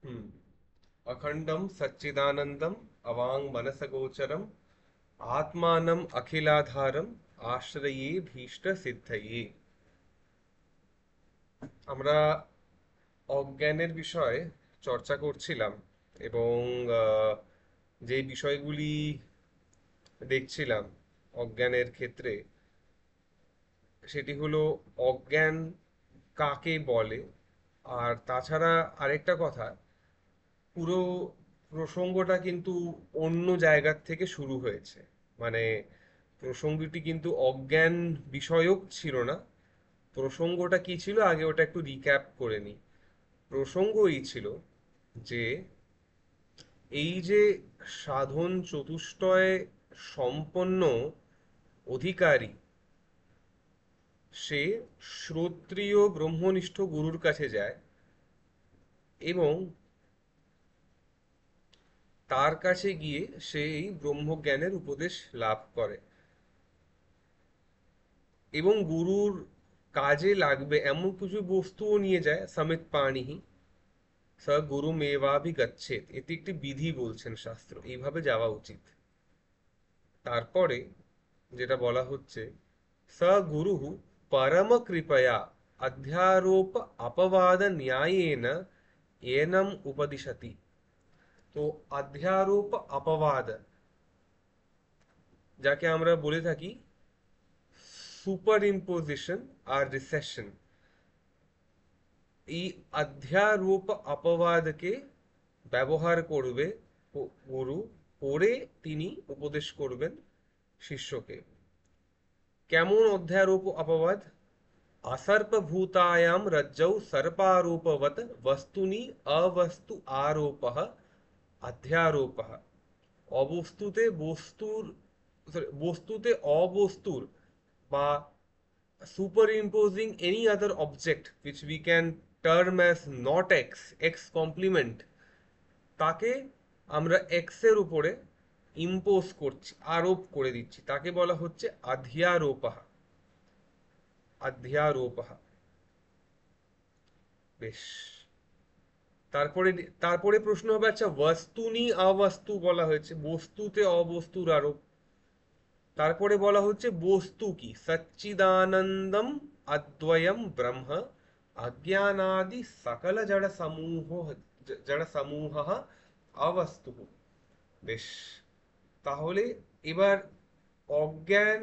अखंडम सच्चिदानंदम अवांग मनसगोचरम आत्मानम अखिलाधारम आश्रये भीष्ट सिद्धये। আমরা অজ্ঞানের বিষয়ে চর্চা করছিলাম এবং যে বিষয়গুলি দেখছিলাম অজ্ঞানের ক্ষেত্রে, সেটি হলো অজ্ঞান কাকে বলে। আর তাছাড়া আরেকটা কথা, পুরো প্রসঙ্গটা কিন্তু অন্য জায়গার থেকে শুরু হয়েছে। মানে প্রসঙ্গটি কিন্তু অজ্ঞান বিষয়ক ছিল না। প্রসঙ্গটা কি ছিল আগে ওটা একটু রিক্যাপ করে নিই। প্রসঙ্গ এই ছিল যে এই যে সাধন চতুষ্টয় সম্পন্ন অধিকারী, সে শ্রোত্রিয় ব্রহ্মনিষ্ঠ গুরুর কাছে যায় এবং তার কাছে গিয়ে সে এই ব্রহ্মজ্ঞানের উপদেশ লাভ করে এবং গুরুর কাজে লাগবে এমন কিছু বস্তুও নিয়ে যায়। সমিত পাণিহি স গুরু মেবাভিগচ্ছেত, এটি একটি বিধি বলছেন শাস্ত্র, এইভাবে যাওয়া উচিত। তারপরে যেটা বলা হচ্ছে, স গুরু পরম কৃপয়া অধ্যারোপ অপবাদ ন্যায়েন এনম উপদিশতি। তো অধ্যারোপ অপবাদ, যাকে আমরা বলে থাকি সুপার ইম্পোজিশন আর রিসেশন, এই অধ্যারোপ অপবাদকে ব্যবহার করবে গুরু, করে তিনি উপদেশ করবেন শিষ্যকে। কেমন অধ্যারোপ অপবাদ? असर्पभूतायां रज्जौ सर्पारोपवत् वस्तुनि अवस्तु आरोपः अध्यारोपः। অবস্তুতে বস্তুর, বস্তুতে অবস্তুর বা superimposing any other object which we can term as not x, x complement, তাকে আমরা x এর উপরে ইম্পোজ করছি, আরোপ করে দিচ্ছি, তাকে বলা হচ্ছে অধ্যারোপः। অধ্যারোপः। বেশ। তারপরে তারপরে প্রশ্ন হবে, আচ্ছা বস্তুনি অবস্তু বলা হয়েছে, বস্তুতে অবস্তুর আরোপ। তারপরে বলা হচ্ছে বস্তু কি? সচ্চিদানন্দম অদ্বয়ম ব্রহ্ম অজ্ঞানাদি সকল জড় সমূহ অবস্তু। বেশ। তাহলে এবার অজ্ঞান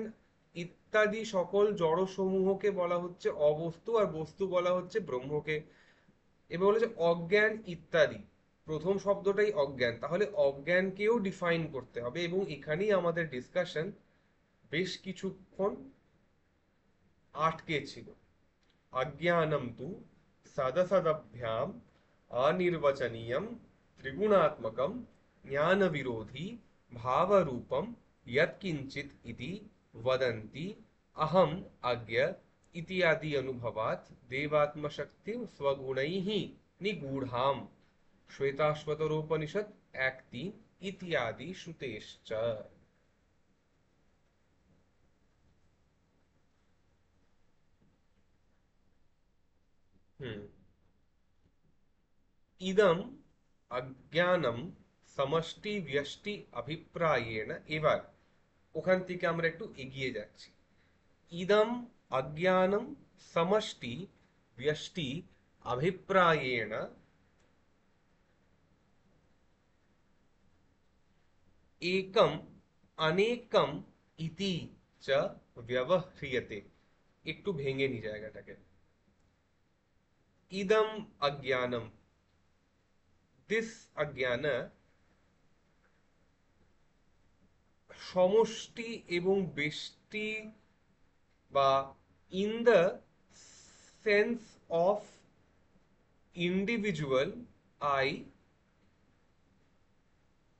ইত্যাদি সকল জড় সমূহকে বলা হচ্ছে অবস্তু, আর বস্তু বলা হচ্ছে ব্রহ্মকে। এবার বলেছে অজ্ঞান ইত্যাদি, প্রথম শব্দটাই অজ্ঞান, তাহলে অজ্ঞানকেও ডিফাইন করতে হবে এবং এখানেই আমাদের ডিসকাশন বেশ কিছুক্ষণ আটকে ছিল। অজ্ঞানম তু সদসদভ্যাম অনির্বচনীয়ম ত্রিগুণাত্মকম জ্ঞান বিরোধী ভাবরূপম यत्किंचित इति वदन्ति अहम अज्ञ इत्यादि अनुभवात् देवात्मशक्तिं स्वगुणैः निगूढ़ाम श्वेताश्वतरोपनिषद 1:3 इत्यादि श्रुतेश्च। हम्म। ইদম অজ্ঞানম সমষ্টি ব্যষ্টি অভিপ্রায়েণ। এবার ওখান থেকে আমরা একটু এগিয়ে যাচ্ছি। ইদম অজ্ঞানম সমষ্টি ব্যষ্টি অভিপ্রায়েণ একম অনেকম ইতি চ ব্যবহ্রিয়তে। একটু ভেঙে নি জায়গাটাকে। ইদম অজ্ঞানম, দিস অজ্ঞান, সমষ্টি এবং ব্যষ্টি বা in the sense of individual I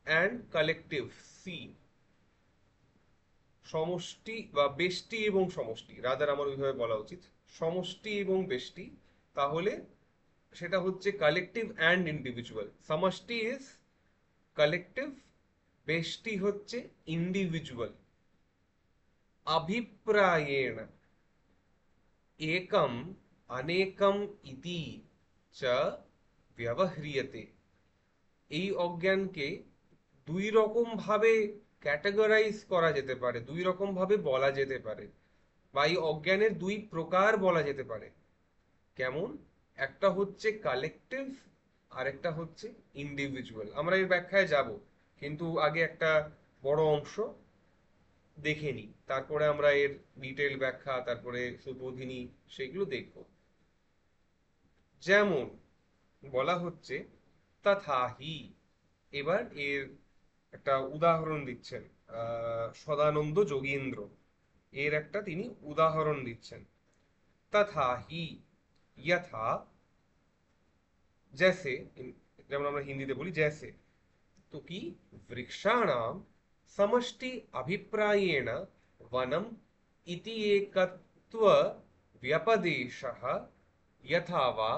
and collective C. সমষ্টি বা ব্যষ্টি এবং সমষ্টি, রাদার আমার ওইভাবে বলা উচিত, সমষ্টি এবং ব্যষ্টি, তাহলে সেটা হচ্ছে কালেকটিভ অ্যান্ড ইন্ডিভিজুয়াল। সমষ্টি ইজ কালেকটিভ, ব্যষ্টি হচ্ছে ইন্ডিভিজুয়াল। অভিপ্রায়েণ एकम अनेकम इति च व्यवह्रियते। এই অজ্ঞানকে দুই রকম ভাবে ক্যাটাগরাইজ করা যেতে পারে, দুই রকম ভাবে বলা যেতে পারে, বা এই অজ্ঞানের দুই প্রকার বলা যেতে পারে। কেমন? একটা হচ্ছে কালেকটিভ, আর একটা হচ্ছে ইন্ডিভিজুয়াল। আমরা এর ব্যাখ্যায় যাব, কিন্তু আগে একটা বড় অংশ দেখে নিই, তারপরে আমরা এর ডিটেল ব্যাখ্যা, তারপরে সুবোধিনী, সেগুলো দেখব। যেমন বলা হচ্ছে তথাহি। এবার এর একটা উদাহরণ দিচ্ছেন সদানন্দ যোগীন্দ্র, এর একটা তিনি উদাহরণ দিচ্ছেন। তথাহি यथा, जैसे, যেমন আমরা হিন্দিতে বলি जैसे, तो कि वृक्षाणाम समष्टि अभिप्रायेण वनम इति एकत्व व्यपदेशः यथा वा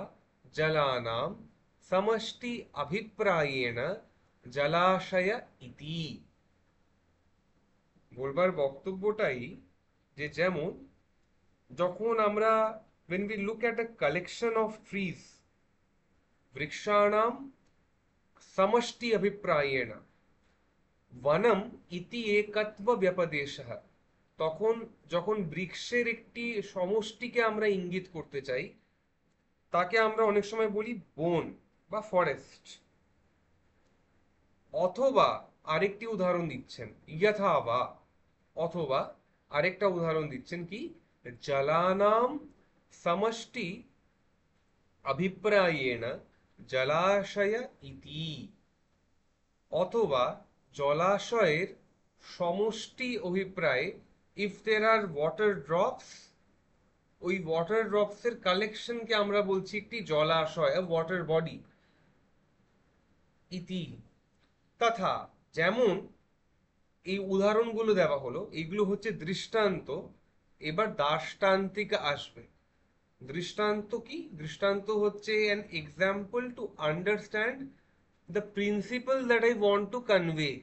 जलानां समष्टि अभिप्रायेण जलाशय इति। বলবার বক্তব্যটাই যে যেমন যখন আমরা when we look at a collection of trees, वृक्षाणाम समष्टि अभिप्रायेण वनम इति एकत्व व्यपदेशः, তখন যখন বৃক্ষের একটি সমষ্টিকে আমরা ইঙ্গিত করতে চাই, তাকে আমরা অনেক সময় বলি বন বা ফরেস্ট। অথবা আরেকটি উদাহরণ দিচ্ছেন यथा वा, অথবা আরেকটা উদাহরণ দিচ্ছেন কি জলানাম সমষ্টি अभिप्रायेण जलाशय इति, অথবা জলাশয়ের সমষ্টি অভিপ্রায়ে if there are water drops, ওই ওয়াটার ড্রপস এর কালেকশনকে আমরা বলছি একটি জলাশয়, ওয়াটার বডি। ইতি, তথা, যেমন এই উদাহরণগুলো দেওয়া হলো, এগুলো হচ্ছে দৃষ্টান্ত। এবার দার্ষ্টান্তিক আসবে। দৃষ্টান্ত কি? দৃষ্টান্ত হচ্ছে an example to understand the principle that I want to convey,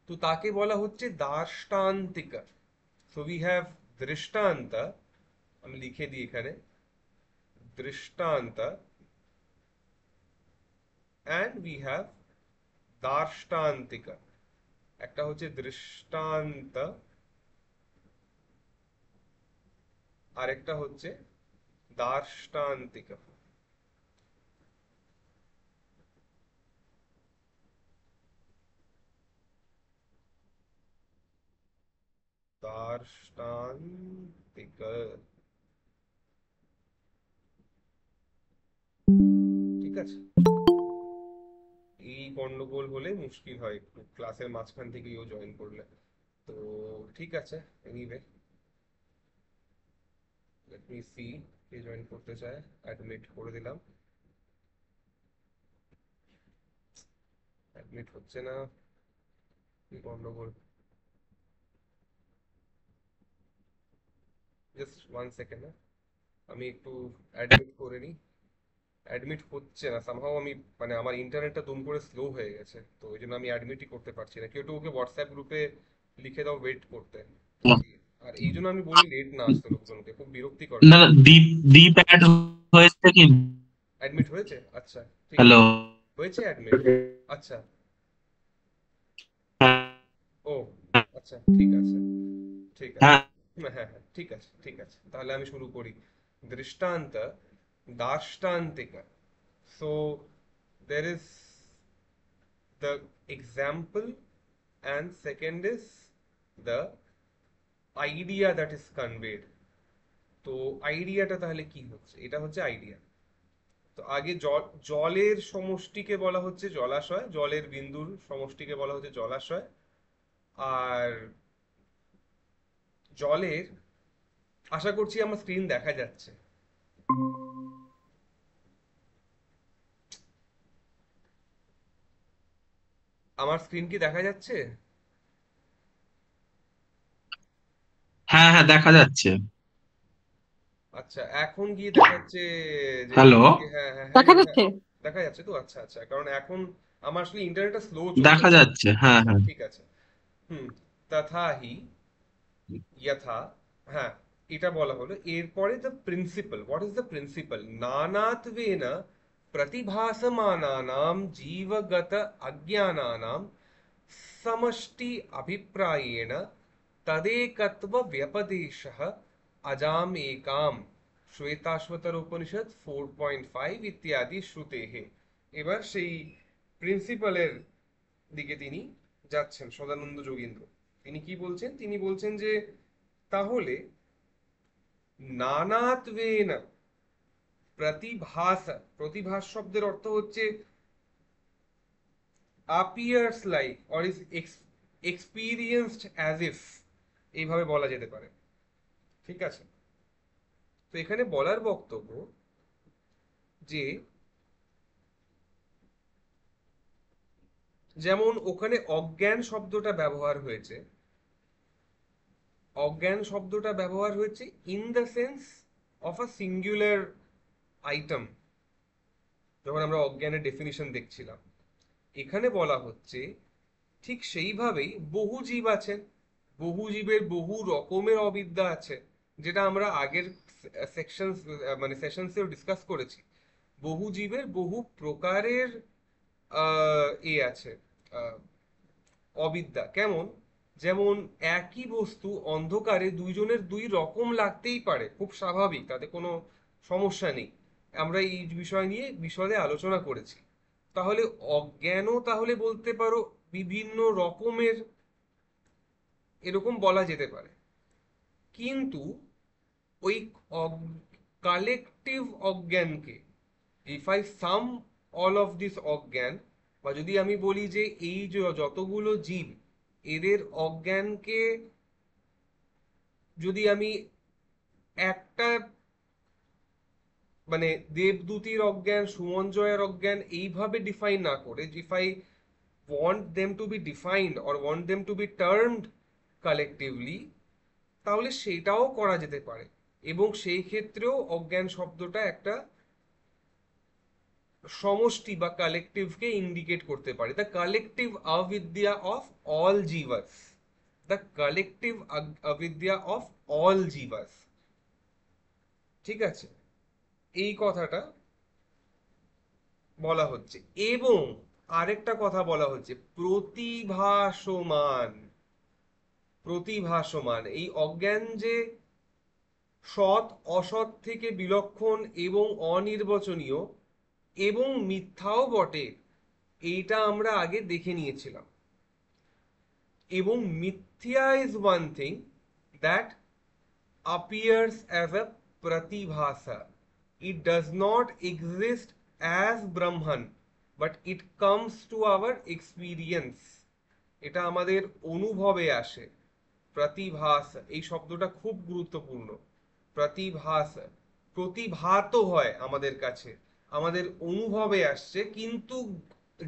তো তাকে বলা হচ্ছে দার্ষ্টান্তিকা। সো উই হ্যাভ দৃষ্টান্ত, আমি লিখে দিই এখানে দৃষ্টান্ত, অ্যান্ড উই হ্যাভ দার্ষ্টান্তিকা। একটা হচ্ছে দৃষ্টান্ত, আরেকটা হচ্ছে দার্ষ্টান্তিকা। দার্ষ্টান্তিকা, ঠিক আছে। এই গন্ডগোল হলে মুশকিল হয় একটু, ক্লাসের মাঝখান থেকে ও জয়েন করলে। তো ঠিক আছে, anyway let me C K join করতে চায়। অ্যাডমিট করে দিলাম, অ্যাডমিট হচ্ছে না, কি গন্ডগোল। জাস্ট ওয়ান সেকেন্ড, আমি একটু অ্যাডমিট করে নিই। অ্যাডমিট হচ্ছে না সামহাও, আমি মানে আমার ইন্টারনেটটা দুম করে স্লো হয়ে গেছে, তো ওই জন্য আমি অ্যাডমিটই করতে পারছি না। কেউ একটু ওকে হোয়াটসঅ্যাপ গ্রুপে লিখে দাও ওয়েট করতে। আর এই জন্য আমি বলি লেট না আসতে লোকজনকে, খুব বিরক্তিকর না না, লাগে। দ্বীপ দ্বীপ অ্যাড হয়েছে কি? অ্যাডমিট হয়েছে? আচ্ছা, ঠিক হ্যালো। আছে, হয়েছে অ্যাডমিট। আচ্ছা, ও আচ্ছা, ঠিক আছে, ঠিক আছে। হ্যাঁ হ্যাঁ হ্যাঁ হ্যাঁ, ঠিক আছে ঠিক আছে, তাহলে আমি শুরু করি। দৃষ্টান্ত দার্ষ্টান্তিকা। So there is the example, and second is the idea that is conveyed। তো আইডিয়াটা তাহলে কি হচ্ছে? এটা হচ্ছে আইডিয়া। তো আগে জলের সমষ্টিকে বলা হচ্ছে জলাশয়, জলের বিন্দুর সমষ্টিকে বলা হচ্ছে জলাশয়। আর জলের, আশা করছি আমার স্ক্রিন দেখা যাচ্ছে। আমার স্ক্রিন কি দেখা যাচ্ছে? হ্যাঁ হ্যাঁ, দেখা যাচ্ছে। আচ্ছা, এখন গিয়ে দেখাচ্ছে যে হ্যালো। হ্যাঁ হ্যাঁ হ্যাঁ দেখা হ্যাঁ, যাচ্ছে। দেখা যাচ্ছে তো? আচ্ছা আচ্ছা, কারণ এখন আমার আসলে ইন্টারনেটটা স্লো চলছে দেখা তো। যাচ্ছে, হ্যাঁ আচ্ছা হ্যাঁ। ঠিক আছে। হুম, তথাহি যথা, হ্যাঁ, এটা বলা হলো। এরপরে the principal, what is the principal? নানাত্বেন प्रतिभासमानानां जीवगत अज्ञानानां समष्टि अभिप्रायेण तदेकत्व व्यपदेशः अजाम एकाम श्वेताश्वतर उपनिषद 4.5 ইত্যাদি শ্রুতেহে। এবার সেই প্রিন্সিপালের দিকে তিনি যাচ্ছেন, সদানন্দ যোগীন্দ্র। তিনি কি বলছেন? তিনি বলছেন যে তাহলে নানাত্বেন প্রতিভাস, প্রতিভাস শব্দের অর্থ হচ্ছে appears like or is experienced as if, এইভাবে বলা যেতে পারে। ঠিক আছে, তো এখানে বলার বক্তব্য যে যেমন ওখানে অজ্ঞান শব্দটা ব্যবহার হয়েছে, অজ্ঞান শব্দটা ব্যবহার হয়েছে in the sense of a singular item, যখন আমরা অজ্ঞানের ডেফিনিশন দেখছিলাম। এখানে বলা হচ্ছে ঠিক সেইভাবেই বহু জীব আছেন, বহু জীবের বহু রকমের অবিদ্যা আছে, যেটা আমরা আগের সেকশন মানে সেশনসেও ডিসকাস করেছি। বহু জীবের বহু প্রকারের আছে অবিদ্যা। কেমন? যেমন একই বস্তু অন্ধকারে দুইজনের দুই রকম লাগতেই পারে, খুব স্বাভাবিক, তাতে কোনো সমস্যা নেই। আমরা এই বিষয় নিয়ে বিশদে আলোচনা করেছি। তাহলে অজ্ঞানও তাহলে বলতে পারো বিভিন্ন রকমের, এরকম বলা যেতে পারে। কিন্তু ওই কালেকটিভ অজ্ঞানকে, if I sum all of this অজ্ঞান, বা যদি আমি বলি যে এই যে যতগুলো জীব, এদের অজ্ঞানকে যদি আমি একটা মানে দেবদূতির অজ্ঞান, সুমঞ্জয়ের অজ্ঞান এইভাবে ডিফাইন না করে, if I want them to be defined or want them to be termed collectively, তাহলে সেটাও করা যেতে পারে। এবং সেই ক্ষেত্রেও অজ্ঞান শব্দটা একটা সমষ্টি বা কালেকটিভকে ইন্ডিকেট করতে পারে। দ্য কালেকটিভ অবিদ্যা অফ অল জীবাস, দ্য কালেকটিভ অবিদ্যা অফ অল জীবাস। ঠিক আছে, এই কথাটা বলা হচ্ছে। এবং আরেকটা কথা বলা হচ্ছে, প্রতিভাসমান। প্রতিভাসমান, এই অজ্ঞান যে সৎ অসৎ থেকে বিলক্ষণ এবং অনির্বচনীয় এবং মিথ্যাও বটে, এইটা আমরা আগে দেখে নিয়েছিলাম। এবং মিথ্যা is one thing that appears as a pratibhasa. It does not exist as Brahman, but it comes to our experience. এটা আমাদের অনুভবে আসে। প্রতিভাস, এই শব্দটা খুব গুরুত্বপূর্ণ। প্রতিভাস, প্রতিভাত হয় আমাদের কাছে, আমাদের অনুভবে আসছে। কিন্তু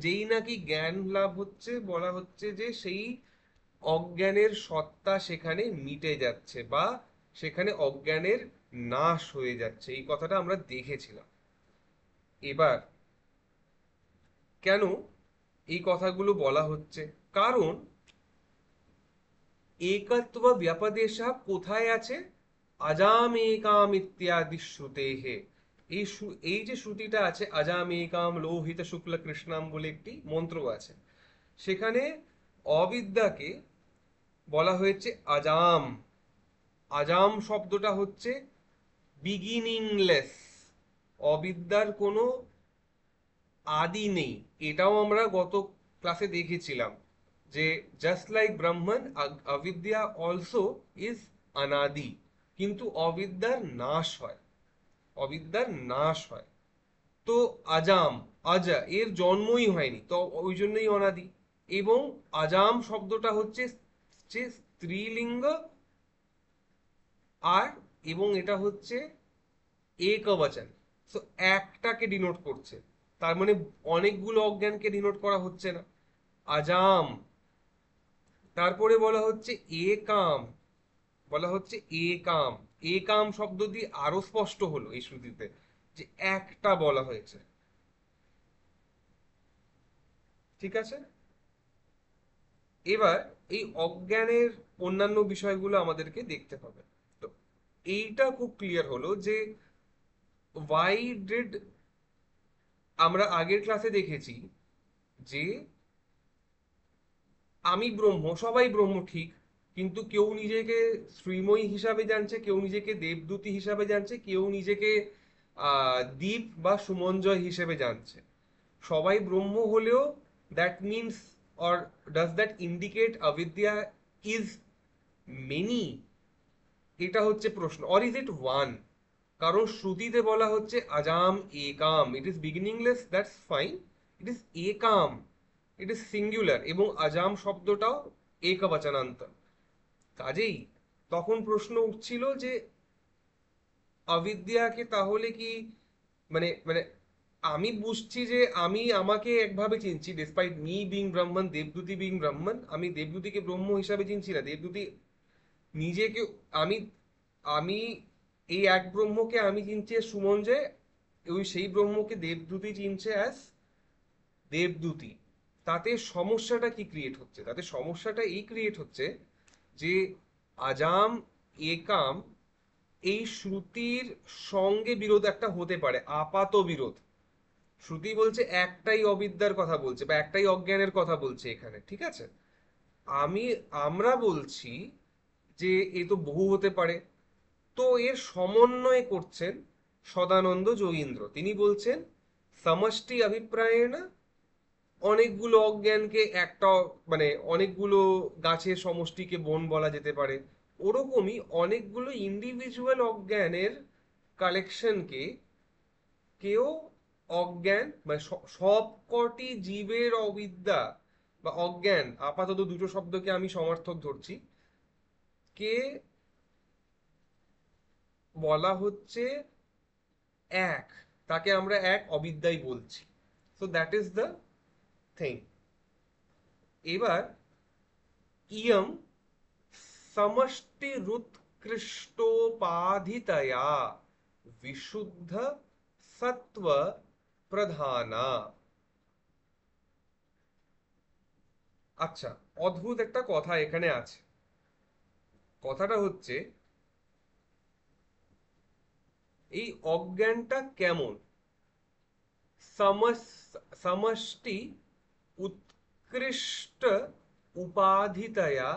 যেই নাকি জ্ঞান লাভ হচ্ছে, বলা হচ্ছে যে সেই অজ্ঞানের সত্তা সেখানে মিটে যাচ্ছে, বা সেখানে অজ্ঞানের নাশ হয়ে যাচ্ছে। এই কথাটা আমরা দেখেছিলাম। এবার কেন এই কথাগুলো বলা হচ্ছে? কারণ একত্ব ব্যপদেশা কোথায় আছে? অজামেকাম ইত্যাদি শ্রুতেহে। এই যে শ্রুতিটা আছে, অজামেকাম লোহিত শুক্ল কৃষ্ণাম বলে একটি মন্ত্র আছে, সেখানে অবিদ্যাকে বলা হয়েছে আজাম। আজাম শব্দটা হচ্ছে বিগিনিংলেস, অবিদ্যার কোনো আদি নেই। এটাও আমরা গত ক্লাসে দেখেছিলাম যে জাস্ট লাইক ব্রহ্মন, অবিদ্যা অলসো ইজ অনাদি। কিন্তু অবিদ্যার নাশ হয়, অবিদ্যার নাশ হয়। তো আজাম, আজা, এর জন্মই হয়নি, তো ওই জন্যই অনাদি। এবং আজাম শব্দটা হচ্ছে স্ত্রীলিঙ্গ, আর এবং এটা হচ্ছে একবচন, সো একটাকে ডিনোট করছে। তার মানে অনেকগুলো অজ্ঞানকে ডিনোট করা হচ্ছে না। আজাম। তারপরে বলা হচ্ছে একাম, বলা হচ্ছে একাম। একাম শব্দ দিয়ে আরো স্পষ্ট হলো এই শ্রুতিতে যে একটা বলা হয়েছে। ঠিক আছে, এবার এই অজ্ঞানের অন্যান্য বিষয়গুলো আমাদেরকে দেখতে হবে। তো এইটা খুব ক্লিয়ার হলো যে why did আমরা আগের ক্লাসে দেখেছি যে আমি ব্রহ্ম, সবাই ব্রহ্ম ঠিক, কিন্তু কেউ নিজেকে শ্রীময়ী হিসাবে জানছে, কেউ নিজেকে দেবদূতী হিসাবে জানছে, কেউ নিজেকে দীপ বা সুমঞ্জয় হিসেবে জানছে। সবাই ব্রহ্ম হলেও that means, or does that indicate অবিদ্যা ইজ মেনি? এটা হচ্ছে প্রশ্ন। Or is it one? কারণ শ্রুতিতে বলা হচ্ছে আজাম একাম, it is beginningless, that's fine. It is একাম, ইট ইজ সিঙ্গুলার, এবং আজাম শব্দটাও একবচনান্ত। কাজেই তখন প্রশ্ন উঠছিল যে অবিদ্যাকে তাহলে কি, মানে মানে আমি বুঝছি যে আমি আমাকে একভাবে চিনছি, ডিসপাইট মি বিং ব্রাহ্মণ, দেবদূতি বিং ব্রাহ্মণ, আমি দেবদূতিকে ব্রহ্ম হিসাবে চিনছি না। দেবদূতি নিজেকে, আমি আমি এই এক ব্রহ্মকে আমি চিনছি as সুমঞ্জয়, ওই সেই ব্রহ্মকে দেবদূতি চিনছে অ্যাজ দেবদূতি। তাতে সমস্যাটা কি ক্রিয়েট হচ্ছে? তাতে সমস্যাটা এই ক্রিয়েট হচ্ছে যে আজাম একাম, এই শ্রুতির সঙ্গে বিরোধ একটা হতে পারে, আপাত বিরোধ। শ্রুতি বলছে একটাই অবিদ্যার কথা বলছে, বা একটাই অজ্ঞানের কথা বলছে এখানে, ঠিক আছে? আমি আমরা বলছি যে এ তো বহু হতে পারে। তো এর সমন্বয় করছেন সদানন্দ যোগীন্দ্র। তিনি বলছেন সমষ্টি অভিপ্রায়েণ, অনেকগুলো অজ্ঞানকে একটা, মানে অনেকগুলো গাছের সমষ্টিকে বন বলা যেতে পারে। ওরকমই অনেকগুলো ইন্ডিভিজুয়াল অজ্ঞানের কালেকশনকে কেউ অজ্ঞান, মানে সব কটি জীবের অবিদ্যা বা অজ্ঞান, আপাতত দুটো শব্দকে আমি সমার্থক ধরছি, কে বলা হচ্ছে এক, তাকে আমরা এক অবিদ্যাই বলছি। So that is the thing. এবার ইয়ম সমষ্টিরুৎকৃষ্টোপাধিতয়া বিশুদ্ধ সত্ত্ব প্রধানা। আচ্ছা, অদ্ভুত একটা কথা এখানে আছে। কথাটা হচ্ছে এই অজ্ঞানটা কেমন? সমষ্টি উৎকৃষ্ট উপাধিতয়া,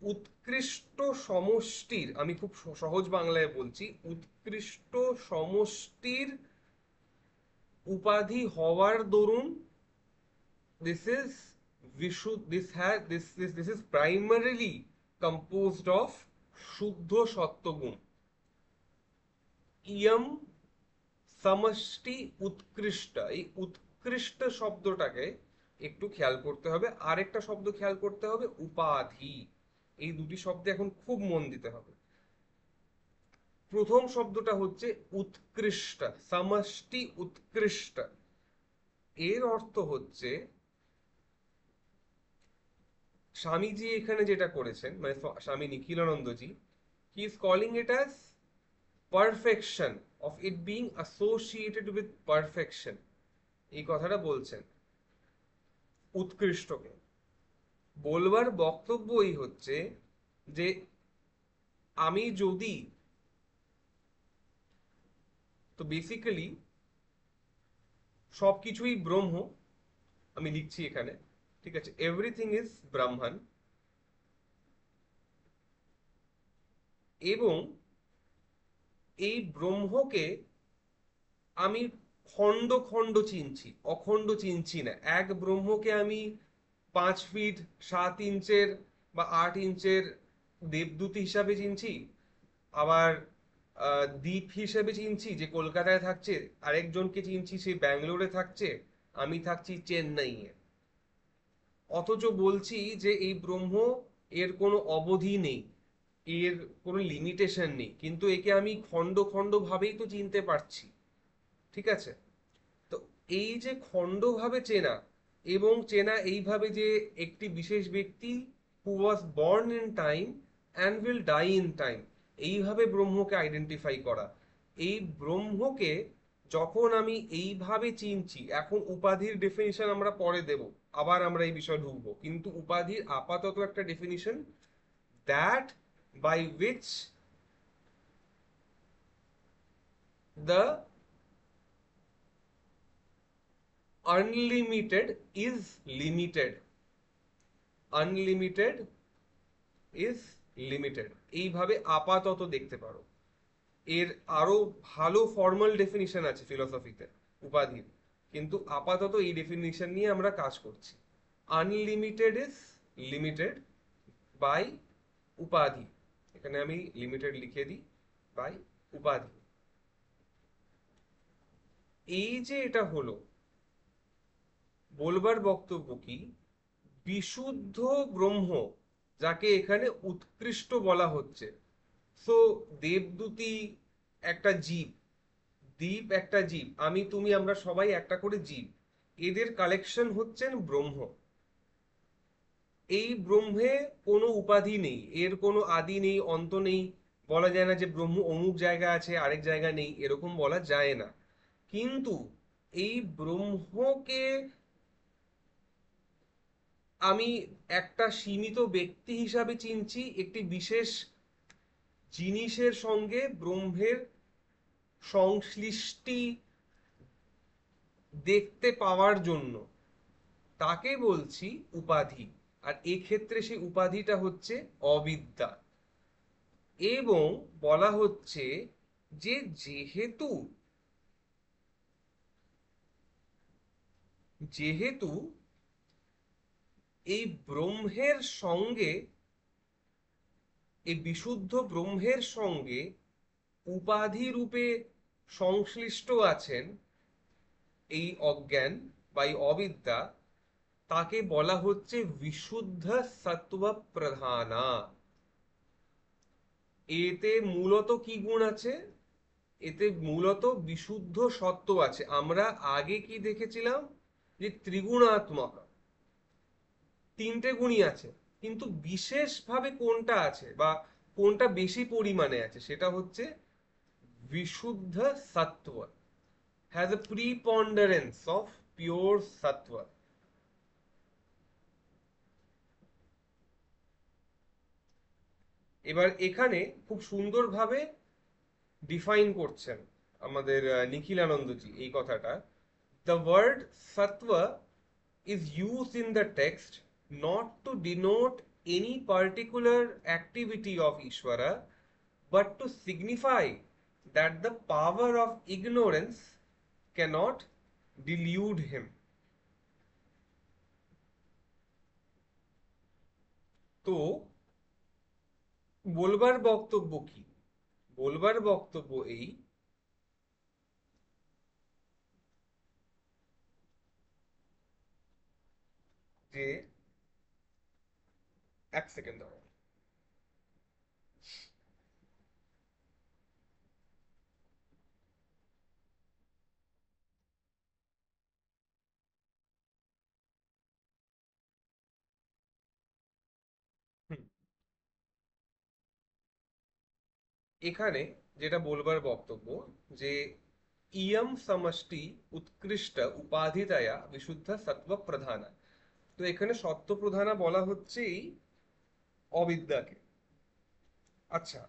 উৎকৃষ্ট সমষ্টির, আমি খুব সহজ বাংলায় বলছি, উৎকৃষ্ট সমষ্টির উপাধি হওয়ার দরুন, this is this is primarily composed of শুদ্ধ সত্ত্বগুণ। ইয়ম সমষ্টি উৎকৃষ্ট, এই উৎকৃষ্ট শব্দটাকে একটু খেয়াল করতে হবে। আরেকটা শব্দ খেয়াল করতে হবে, উপাধি। এই দুটি শব্দে এখন খুব মন দিতে হবে। প্রথম শব্দটা হচ্ছে উৎকৃষ্ট, সমষ্টি উৎকৃষ্ট। এর অর্থ হচ্ছে, স্বামীজি এখানে যেটা করেছেন, মানে Swami Nikhilanandaji, he is calling it as perfection, of it being associated with perfection. এই কথাটা বলছেন উৎকৃষ্টকে। বলবার বক্তব্য এই হচ্ছে যে আমি যদি, তো বেসিক্যালি সবকিছুই ব্রহ্ম, আমি লিখছি এখানে, ঠিক আছে, এভরিথিং ইজ ব্রাহ্মণ, এবং এই ব্রহ্মকে আমি খণ্ড খণ্ড চিনছি, অখণ্ড চিনছি না। এক ব্রহ্মকে আমি 5 ফিট 7 ইঞ্চের বা 8 ইঞ্চের দেবদূত হিসাবে চিনছি, আবার দ্বীপ হিসেবে চিনছি যে কলকাতায় থাকছে, আরেকজনকে চিনছি সে ব্যাঙ্গালোরে থাকছে, আমি থাকছি চেন্নাইয়ে। অথচ বলছি যে এই ব্রহ্ম, এর কোনো অবধি নেই, এর কোনো লিমিটেশন নেই, কিন্তু একে আমি খণ্ড খণ্ড ভাবেই তো চিনতে পারছি, ঠিক আছে? তো এই যে খণ্ডভাবে চেনা, এবং চেনা এইভাবে যে একটি বিশেষ ব্যক্তি who was born in time and will die in time, এইভাবে ব্রহ্মকে আইডেন্টিফাই করা, এই ব্রহ্মকে যখন আমি এইভাবে চিনছি, এখন উপাধির ডেফিনিশন আমরা পরে দেব, আবার আমরা এই বিষয়ে ঢুকবো, কিন্তু উপাধির আপাতত একটা definition, that by which the unlimited is limited, unlimited is limited, এইভাবে আপাতত দেখতে পারো। এর আরো ভালো ফর্মাল ডেফিনিশন আছে ফিলোসফিতে উপাধির, কিন্তু আপাতত এই ডেফিনিশন নিয়ে আমরা কাজ করছি। আনলিমিটেড ইজ লিমিটেড বাই উপাধি, এখানে আমি লিমিটেড লিখে দিই, বাই উপাধি। এই যে এটা হলো, বলবার বক্তব্য কি, বিশুদ্ধ ব্রহ্ম যাকে এখানে উৎকৃষ্ট বলা হচ্ছে, সো দেবদূতি একটা জীব, দ্বীপ একটা জীব, আমি তুমি আমরা সবাই একটা করে জীব, এদের কালেকশন হচ্ছেন ব্রহ্ম। এই ব্রহ্মে কোনো উপাধি নেই, এর কোনো আদি নেই, অন্ত নেই। বলা যায় না যে ব্রহ্ম অমুক জায়গা আছে আরেক জায়গা নেই, এরকম বলা যায় না। কিন্তু এই ব্রহ্মকে আমি একটা সীমিত ব্যক্তি হিসাবে চিনছি, একটি বিশেষ জিনিসের সঙ্গে ব্রহ্মের সংশ্লিষ্টি দেখতে পাওয়ার জন্য, তাকে বলছি উপাধি। আর এক্ষেত্রে সেই উপাধিটা হচ্ছে অবিদ্যা। এবং বলা হচ্ছে যে যেহেতু যেহেতু এই ব্রহ্মের সঙ্গে, এই বিশুদ্ধ ব্রহ্মের সঙ্গে উপাধি রূপে সংশ্লিষ্ট আছেন এই অজ্ঞান বা এই অবিদ্যা, তাকে বলা হচ্ছে বিশুদ্ধ সত্ত্ব প্রধানা। এতে মূলত কি গুণ আছে? এতে মূলত বিশুদ্ধ সত্ত্ব আছে। আমরা আগে কি দেখেছিলাম, যে ত্রিগুণাত্মক, তিনটে গুণই আছে, কিন্তু বিশেষভাবে কোনটা আছে বা কোনটা বেশি পরিমাণে আছে, সেটা হচ্ছে বিশুদ্ধ সত্ত্ব, হ্যাজ এ প্রিপন্ডারেন্স অফ পিওর সত্ত্ব। এবার এখানে খুব সুন্দরভাবে ডিফাইন করছেন আমাদের নিখিলানন্দজি এই কথাটা। The word sattva is used in the text not to denote any particular activity of Ishvara, but to signify that the power of ignorance cannot delude him. তো বলবার বক্তব্য কি? বলবার বক্তব্য এই যে, এক সেকেন্ড দাঁড়াও। হুম, এখানে যেটা বলবার বক্তব্য, যে ইয়ম সমষ্টি উৎকৃষ্ট উপাধিতয়া বিশুদ্ধ সত্ত্ব প্রধানা। তো এখানে সত্ত্ব প্রধানা বলা হচ্ছে এই অবিদ্যাকে। আচ্ছা,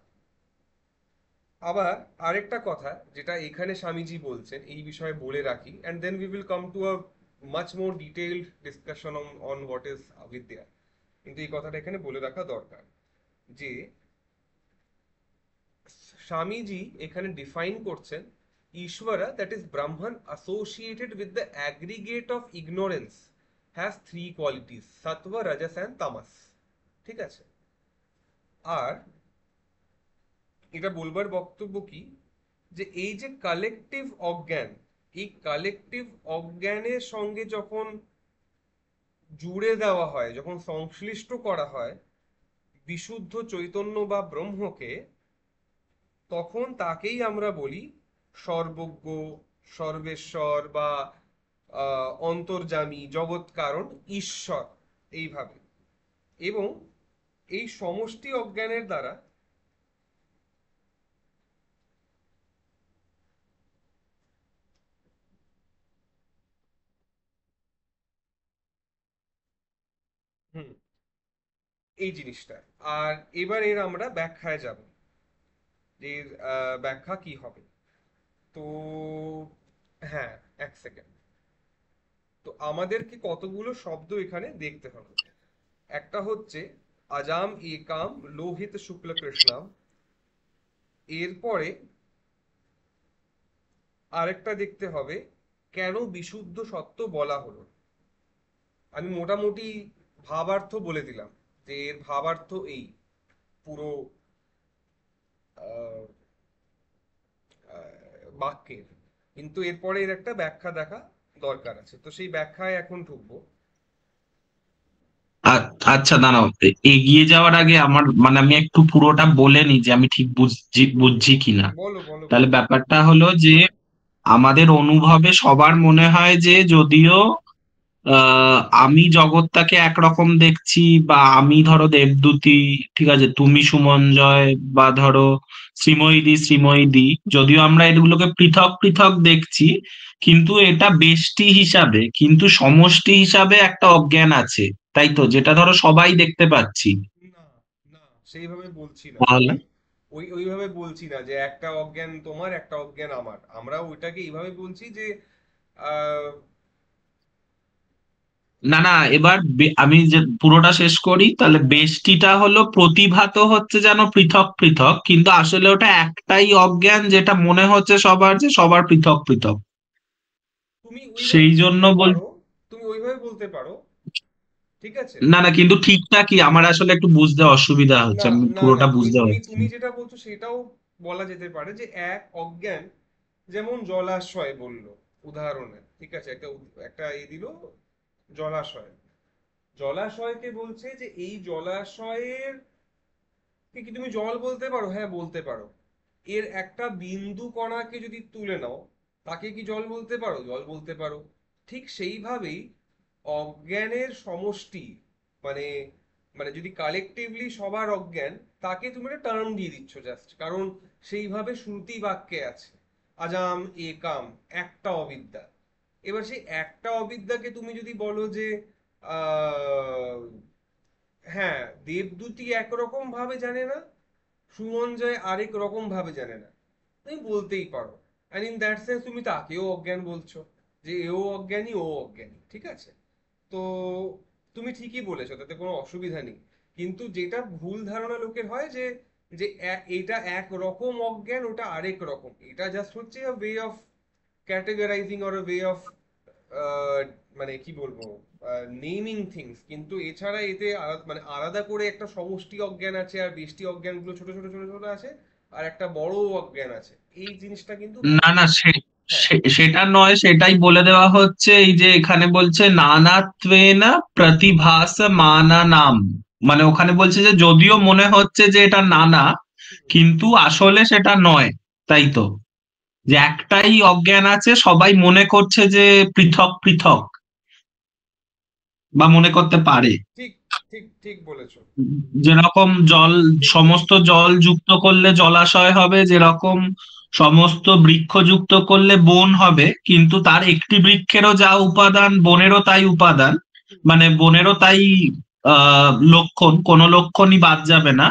আবার আরেকটা কথা যেটা এখানে স্বামীজি বলছেন, এই বিষয়ে বলে রাখি, and then we will come to a much more detailed discussion on what is অবিদ্যা। কিন্তু এই কথাটা এখানে বলে রাখা দরকার, যে স্বামীজি এখানে ডিফাইন করছেন ঈশ্বরা, দ্যাট ইজ ব্রাহ্মণ associated with the aggregate of ignorance, has three qualities, সত্ত্ব রজস অ্যান্ড তামস। ঠিক আছে? আর এটা বলবার বক্তব্য কি, যে এই যে কালেকটিভ অজ্ঞান, এই কালেকটিভ অজ্ঞানের সঙ্গে যখন জুড়ে দেওয়া হয়, যখন সংশ্লিষ্ট করা হয় বিশুদ্ধ চৈতন্য বা ব্রহ্মকে, তখন তাকেই আমরা বলি সর্বজ্ঞ, সর্বেশ্বর বা অন্তর্যামী, জগৎ কারণ, ঈশ্বর, এইভাবে। এবং এই সমষ্টি অজ্ঞানের দ্বারা, হুম, এই জিনিসটা। আর এবার এর আমরা ব্যাখ্যায় যাব, এর ব্যাখ্যা কি হবে। তো হ্যাঁ, এক সেকেন্ড। তো আমাদেরকে কতগুলো শব্দ এখানে দেখতে হবে। একটা হচ্ছে আজাম একাম লোহিত শুক্ল কৃষ্ণাম। এরপরে আরেকটা দেখতে হবে কেন বিশুদ্ধ সত্য বলা হলো। আমি মোটামুটি ভাবার্থ বলে দিলাম যে এর ভাবার্থ এই পুরো আহ, বাক্যের। কিন্তু এরপরে এর একটা ব্যাখ্যা দেখা দরকার আছে, তো সেই ব্যাখ্যায় এখন ঢুকবো। আচ্ছা, দাঁড়াও। এগিয়ে যাওয়ার আগে আমার মানে আমি একটু পুরোটা বলে নিই যে আমি ঠিক বুঝছি বুঝছি কিনা। বলো বলো তাহলে বলো। ব্যাপারটা হলো যে আমাদের অনুভবে সবার মনে হয় যে যদিও আমি জগৎটাকে একরকম দেখছি, বা আমি ধরো দেবদূতি, ঠিক আছে, তুমি সুমঞ্জয়, বা ধরো শ্রীময়ী দি, যদিও আমরা এগুলোকে পৃথক পৃথক দেখছি, কিন্তু এটা ব্যষ্টি হিসাবে, কিন্তু সমষ্টি হিসাবে একটা অজ্ঞান আছে, তাই তো, যেটা ধরো সবাই দেখতে পাচ্ছি। না, না, সেইভাবে বলছি না তাহলে আমি। ওইভাবে বলছি না যে একটা অজ্ঞান তোমার একটা অজ্ঞান আমার, আমরা ওইটাকে এইভাবে বলছি যে আহ, না, না, এবার আমি যে পুরোটা শেষ করি, তাহলে ব্যষ্টিটা হলো প্রতিভাত হচ্ছে যেন পৃথক পৃথক, কিন্তু আসলে ওটা একটাই অজ্ঞান, যেটা মনে হচ্ছে সবার যে সবার পৃথক পৃথক। তুমি ওইভাবে সেই জন্য বলতে বল। পারো, তুমি ওইভাবে বলতে পারো, ঠিক আছে। না, না, কিন্তু ঠিকটা কি আমার আসলে একটু বুঝতে অসুবিধা হচ্ছে, না, আমি না, না, পুরোটা তুমি বুঝতে তুমি পারছি তুমি না। যেটা বলছো সেটাও বলা যেতে পারে যে এক অজ্ঞান, যেমন জলাশয় বললো উদাহরণে, ঠিক আছে, একটা একটা দিল জলাশয়। জলাশয়কে বলছে যে এই জলাশয়ের কে কি তুমি জল বলতে পারো? হ্যাঁ, বলতে পারো। এর একটা বিন্দু কণাকে যদি তুলে নাও, তাকে কি জল বলতে পারো? জল বলতে পারো। ঠিক সেইভাবেই অজ্ঞানের সমষ্টি, মানে মানে যদি কালেকটিভলি সবার অজ্ঞান, তাকে তুমি একটা টার্ম দিয়ে দিচ্ছ জাস্ট, কারণ সেইভাবে শ্রুতি বাক্যে আছে। আজাম একাম, একটা অবিদ্যা। এবার সেই একটা অবিদ্যাকে তুমি যদি বলো যে আহ হ্যাঁ, দেবদূতি একরকম ভাবে জানে না, সুমঞ্জয় আরেক রকম ভাবে জানে না, তুমি বলতেই পারো। অ্যান্ড ইন দ্যাট সেন্স তুমি তাকেও অজ্ঞান বলছো, যে এও অজ্ঞানী ও অজ্ঞানী, ঠিক আছে। তো তুমি ঠিকই বলেছো, তাতে কোনো অসুবিধা নেই। কিন্তু যেটা ভুল ধারণা লোকের হয় যে যে এটা এক রকম অজ্ঞান, ওটা আরেক রকম, এটা জাস্ট হচ্ছে way of categorising or way of মানে কি বলবো, নেমিং থিংস। কিন্তু এছাড়া এতে মানে আলাদা করে একটা সমষ্টি অজ্ঞান আছে, আর ব্যষ্টি অজ্ঞানগুলো ছোট ছোট ছোট ছোট আছে, আর একটা বড় অজ্ঞান আছে। এই জিনিসটা কিন্তু না, ভুল। না, হ্যাঁ। সেটা নয়, সেটাই বলে দেওয়া হচ্ছে। এই যে এখানে বলছে নানাত্বেনা প্রতিভাস মানানাম, মানে ওখানে বলছে যে যদিও মনে হচ্ছে যে এটা নানা, হুম, কিন্তু আসলে সেটা নয়, তাই তো, যে একটাই অজ্ঞান আছে, সবাই মনে করছে যে পৃথক পৃথক, বা মনে করতে পারে। ঠিক, ঠিক, ঠিক বলেছো। যেরকম জল, ঠিক সমস্ত বলেছো। জল যুক্ত করলে জলাশয় হবে, যেরকম সমস্ত বৃক্ষ যুক্ত করলে বন হবে, কিন্তু তার একটি বৃক্ষেরও যা উপাদান, বনেরও তাই উপাদান, হুম, মানে বনেরও তাই লক্ষণ, কোনো লক্ষণই বাদ যাবে না।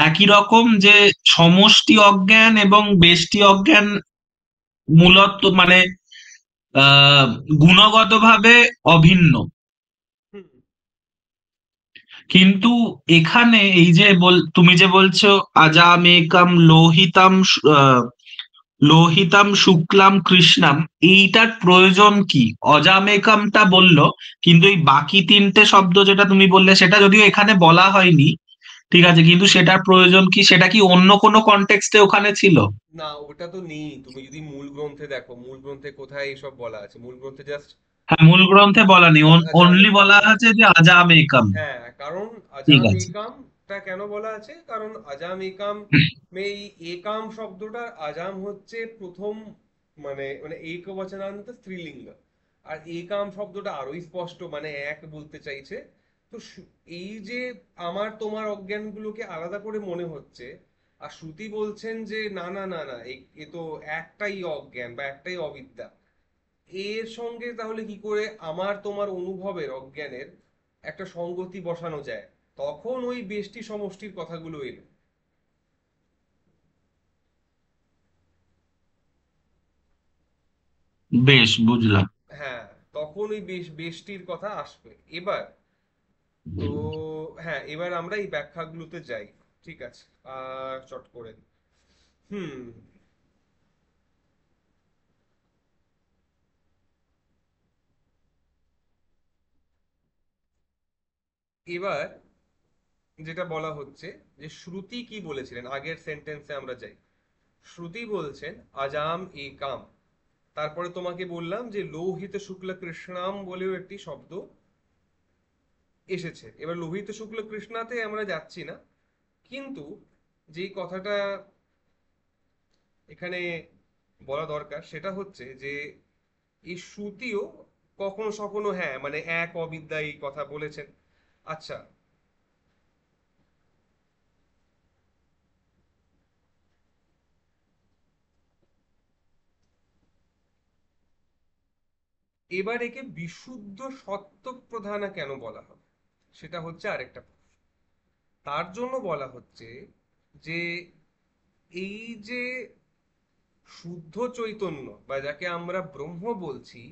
একই রকম যে সমষ্টি অজ্ঞান এবং ব্যষ্টি অজ্ঞান মূলত মানে আহ গুণগতভাবে অভিন্ন, হুম, কিন্তু এখানে এই যে তুমি যে বলছো আজামেকাম লোহিতাম শুক্লাম কৃষ্ণাম, এইটার প্রয়োজন কি? অজামেকামটা বললো, কিন্তু এই বাকি তিনটে শব্দ যেটা তুমি বললে সেটা যদিও এখানে বলা হয়নি, ঠিক আছে, কিন্তু সেটার প্রয়োজন কি? সেটা কি অন্য কোনো কনটেক্সটে ওখানে ছিল? না, ওটা তো নেই। তুমি যদি মূল গ্রন্থে দেখো, মূল গ্রন্থে কোথায় এসব বলা আছে? মূল গ্রন্থে জাস্ট হ্যাঁ, মূল গ্রন্থে বলা নেই, অনলি আজামেকাম, বলা হ্যাঁ। আছে যে আজামেকাম। হ্যাঁ, কারণ ঠিক আজাম আছে। একামটা কেন বলা আছে, কারণ আজাম একাম এই একাম শব্দটা, আজাম হচ্ছে প্রথম, মানে মানে এক বচনান্ত স্ত্রীলিঙ্গ। আর একাম শব্দটা আরোই স্পষ্ট, মানে এক বলতে চাইছে। তো এই যে আমার তোমার অজ্ঞানগুলোকে আলাদা করে মনে হচ্ছে, আর শ্রুতি বলছেন যে না, না, না, না, এ তো একটাই অজ্ঞান বা একটাই অবিদ্যা। এর সঙ্গে তাহলে কি করে আমার তোমার অনুভবের অজ্ঞানের একটা সঙ্গতি বসানো যায়? তখন ওই বেষ্টি সমষ্টির কথাগুলো এলো। বেশ, বুঝলাম। হ্যাঁ। তখন ওই বেষ্টির কথা আসবে। এবার তো হ্যাঁ, এবার আমরা এই ব্যাখ্যাগুলোতে যাই। ঠিক আছে, চট করে। হুম। এবার যেটা বলা হচ্ছে যে শ্রুতি কি বলেছিলেন, আগের সেন্টেন্সে আমরা যাই। শ্রুতি বলছেন আজাম একাম। তারপরে তোমাকে বললাম যে লোহিত শুক্ল কৃষ্ণাম বলেও একটি শব্দ এসেছে। এবার লোহিত শুক্ল কৃষ্ণাতে আমরা যাচ্ছি না, কিন্তু যেই কথাটা এখানে বলা দরকার সেটা হচ্ছে যে এই শ্রুতিও কখনো সখনো হ্যাঁ মানে এক অবিদ্যা এই কথা বলেছেন। আচ্ছা, এবার একে বিশুদ্ধ সত্য প্রধানা কেন বলা হবে, সেটা হচ্ছে আরেকটা প্রশ্ন। তার জন্য বলা হচ্ছে যে এই যে শুদ্ধ চৈতন্য বা যাকে আমরা ব্রহ্ম বলছি,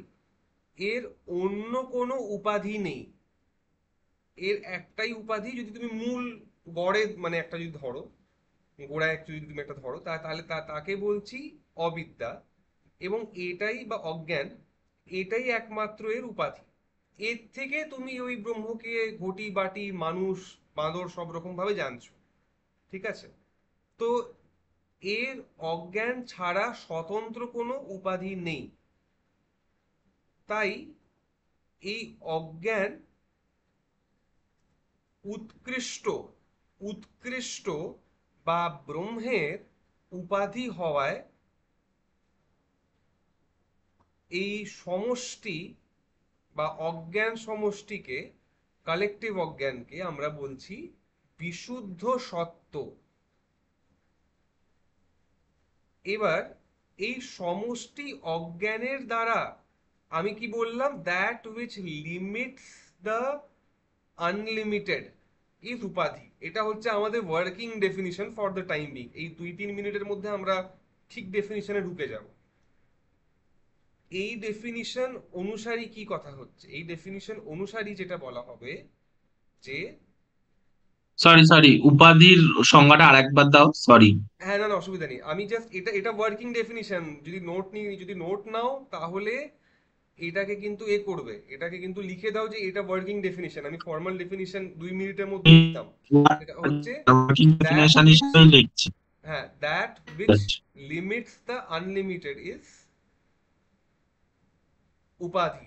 এর অন্য কোনো উপাধি নেই। এর একটাই উপাধি, যদি তুমি মূল গড়ে মানে একটা যদি ধরো, গোড়ায় যদি তুমি একটা ধরো তাহলে তাকে বলছি অবিদ্যা। এবং এটাই বা অজ্ঞান, এটাই একমাত্র এর উপাধি। এর থেকে তুমি ওই ব্রহ্মকে ঘটি বাটি মানুষ বাঁদর সব রকম ভাবে জানছো। ঠিক আছে? তো এর অজ্ঞান ছাড়া স্বতন্ত্র কোনো উপাধি নেই। তাই এই অজ্ঞান উৎকৃষ্ট উৎকৃষ্ট বা ব্রহ্মের উপাধি হওয়ায় এই সমষ্টি বা অজ্ঞান সমষ্টিকে, কালেকটিভ অজ্ঞানকে আমরা বলছি বিশুদ্ধ সত্য। এবার এই সমষ্টি অজ্ঞানের দ্বারা আমি কি বললাম, that which limits the unlimited is উপাধি। এটা হচ্ছে আমাদের working definition for the time being. এই 2-3 মিনিটের মধ্যে আমরা ঠিক ডেফিনিশনে ঢুকে যাব। এই ডেফিনিশন অনুসারী কি কথা হচ্ছে, এই ডেফিনিশন অনুসারী যেটা বলা হবে যে সরি সরি, উপাধির সংজ্ঞাটা আরেকবার দাও, সরি। হ্যাঁ, না না, অসুবিধা নেই, আমি জাস্ট এটা এটা ওয়ার্কিং ডেফিনিশন, যদি নোট নি যদি নোট নাও তাহলে এটাকে কিন্তু করবে, এটাকে কিন্তু লিখে দাও যে এটা ওয়ার্কিং ডেফিনিশন। আমি ফর্মাল ডেফিনিশন 2 মিনিটের মধ্যে লিখতাম। সেটা হচ্ছে দ্যাট ডেফিনেশন উইচ, হিসেবে লিখছি। হ্যাঁ, that which limits the unlimited is উপাধি।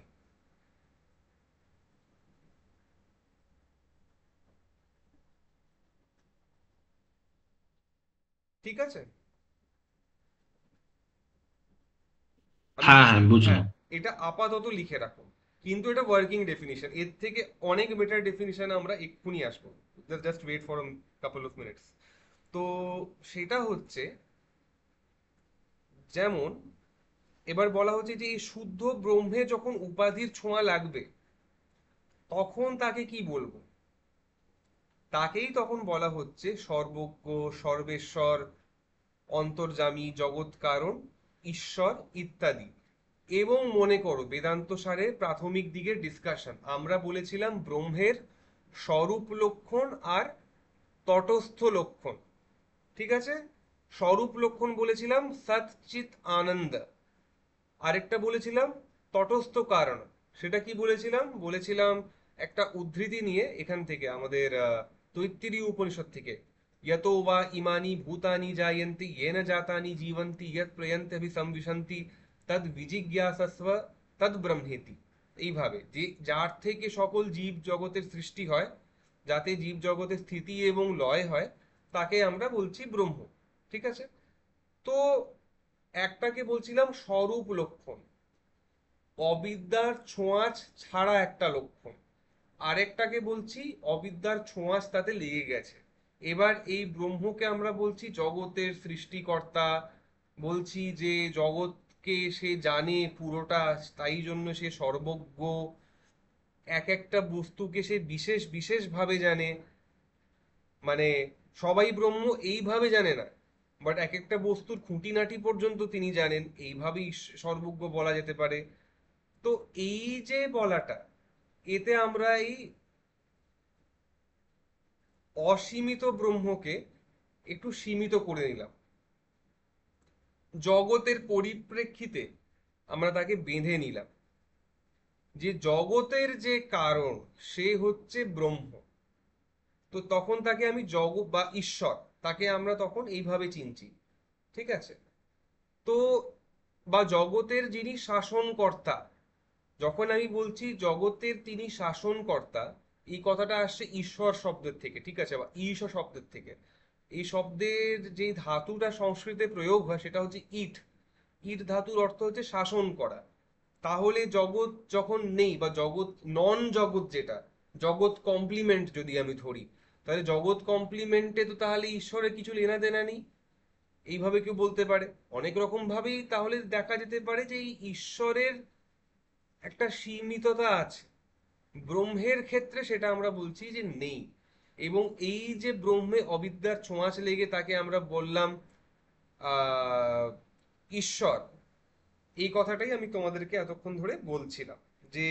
ঠিক আছে? আমি হ্যাঁ লিখে, হ্যাঁ, হ্যাঁ, বুঝলাম। এটা আপাতত লিখে রাখো। কিন্তু এটা ওয়ার্কিং ডেফিনিশন, এর থেকে অনেক বেটার ডেফিনিশন আমরা এক্ষুনি আসবো। Just wait for couple of minutes. তো সেটা হচ্ছে যেমন, এবার বলা হচ্ছে যে এই শুদ্ধ ব্রহ্মে যখন উপাধির ছোঁয়া লাগবে তখন তাকে কি বলবো, তাকেই তখন বলা হচ্ছে সর্বজ্ঞ, সর্বেশ্বর, অন্তর্যামী, জগৎ কারণ, ঈশ্বর ইত্যাদি। এবং মনে করো বেদান্ত সারের প্রাথমিক দিকের ডিসকাশন আমরা বলেছিলাম ব্রহ্মের স্বরূপ লক্ষণ আর তটস্থ লক্ষণ। ঠিক আছে? স্বরূপ লক্ষণ বলেছিলাম সৎ চিৎ আনন্দ, আরেকটা বলেছিলাম তটস্থ কারণ। সেটা কি বলেছিলাম, বলেছিলাম একটা উদ্ধৃতি নিয়ে এখান থেকে আমাদের তৈত্তিরীয় উপনিষদ থেকে, यतो वा इमानि भूतानि जायन्ति येन जातानि जीवन्ति यत् प्रयन्त्यभि संविशन्ति तद विजिज्ञासस्व तद ब्रह्मेति। এইভাবে যে যার থেকে সকল জীব জগতের সৃষ্টি হয়, যাতে জীব জগতের স্থিতি এবং লয় হয়, তাকে আমরা বলছি ব্রহ্ম। ঠিক আছে? তো একটাকে বলছিলাম স্বরূপ লক্ষণ, অবিদ্যার ছোঁয়াচ ছাড়া একটা লক্ষণ। আরেকটাকে বলছি অবিদ্যার ছোঁয়াচ তাতে লেগে গেছে। এবার এই ব্রহ্মকে আমরা বলছি জগতের সৃষ্টিকর্তা, বলছি যে জগৎকে সে জানে পুরোটা, তাই জন্য সে সর্বজ্ঞ। এক একটা বস্তুকে সে বিশেষ বিশেষ ভাবে জানে। মানে সবাই ব্রহ্ম এইভাবে জানে না, বাট এক একটা বস্তুর খুঁটিনাটি পর্যন্ত তিনি জানেন, এইভাবেই সর্বজ্ঞ বলা যেতে পারে। তো এই যে বলাটা, এতে আমরা এই অসীমিত ব্রহ্মকে একটু সীমিত করে নিলাম, জগতের পরিপ্রেক্ষিতে আমরা তাকে বেঁধে নিলাম, যে জগতের যে কারণ সে হচ্ছে ব্রহ্ম। তো তখন তাকে আমি জগৎ বা ঈশ্বর, তাকে আমরা তখন এইভাবে চিনছি, ঠিক আছে? তো বা জগতের যিনি শাসনকর্তা, যখন আমি বলছি জগতের তিনি শাসনকর্তা, এই কথাটা আসছে ঈশ্বর শব্দের থেকে, ঠিক আছে, বা ঈশ শব্দের থেকে। এই শব্দের যে ধাতুটা সংস্কৃতে প্রয়োগ হয় সেটা হচ্ছে ইট। ইট ধাতুর অর্থ হচ্ছে শাসন করা। তাহলে জগৎ যখন নেই, বা জগৎ নন জগৎ যেটা, জগৎ কমপ্লিমেন্ট যদি আমি ধরি, তাহলে জগৎ কমপ্লিমেন্টে তো তাহলে ঈশ্বরের কিছু লেনা দেনা নেই, এইভাবে কেউ বলতে পারে। অনেক রকম ভাবেই তাহলে দেখা যেতে পারে যে এই ঈশ্বরের একটা সীমিততা আছে, ব্রহ্মের ক্ষেত্রে সেটা আমরা বলছি যে নেই। এবং এই যে ব্রহ্মে অবিদ্যার ছোঁয়াচ লেগে তাকে আমরা বললাম আহ ঈশ্বর, এই কথাটাই আমি তোমাদেরকে এতক্ষণ ধরে বলছিলাম, যে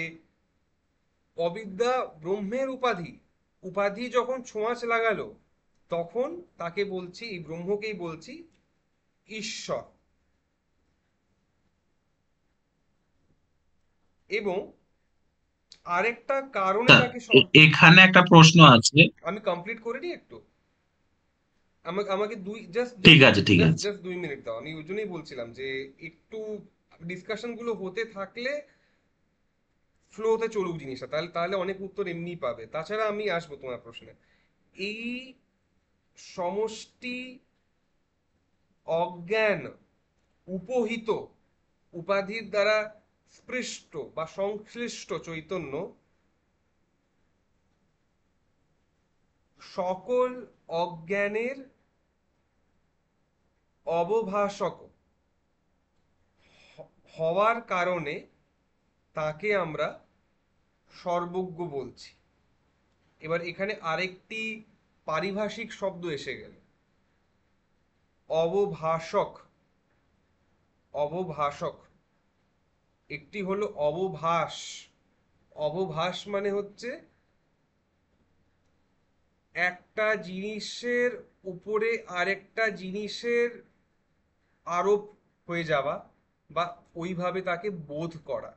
অবিদ্যা ব্রহ্মের উপাধি, উপাধি যখন ছোঁয়াচ লাগালো, তখন তাকে বলছি, এই ব্রহ্মকেই বলছি ঈশ্বর। এবং আরেকটা কারণে তা তাকে এখানে একটা প্রশ্ন আছে। আমি কমপ্লিট করে নিই একটু, আমাকে আমাকে দুই জাস্ট ঠিক জাস্ট আছে, ঠিক জাস্ট আছে। জাস্ট 2 মিনিট দাও, আমি ওই জন্যই বলছিলাম যে একটু ডিসকাশন গুলো হতে থাকলে ফ্লোতে চলুক জিনিসটা, তাহলে তাহলে অনেক উত্তর এমনিই পাবে। তাছাড়া আমি আসবো তোমার প্রশ্নে। এই সমষ্টি অজ্ঞান উপহিত উপাধির দ্বারা স্পৃষ্ট বা সংশ্লিষ্ট চৈতন্য সকল অজ্ঞানের অবভাষক হওয়ার কারণে তাকে আমরা সর্বজ্ঞ বলছি। এবার এখানে আরেকটি পারিভাষিক শব্দ এসে গেল, অবভাষক। অবভাষক, একটি হলো অবভাস। অবভাস মানে হচ্ছে একটা জিনিসের উপরে আরেকটা জিনিসের আরোপ হয়ে যাওয়া, বা ওইভাবে তাকে বোধ করা,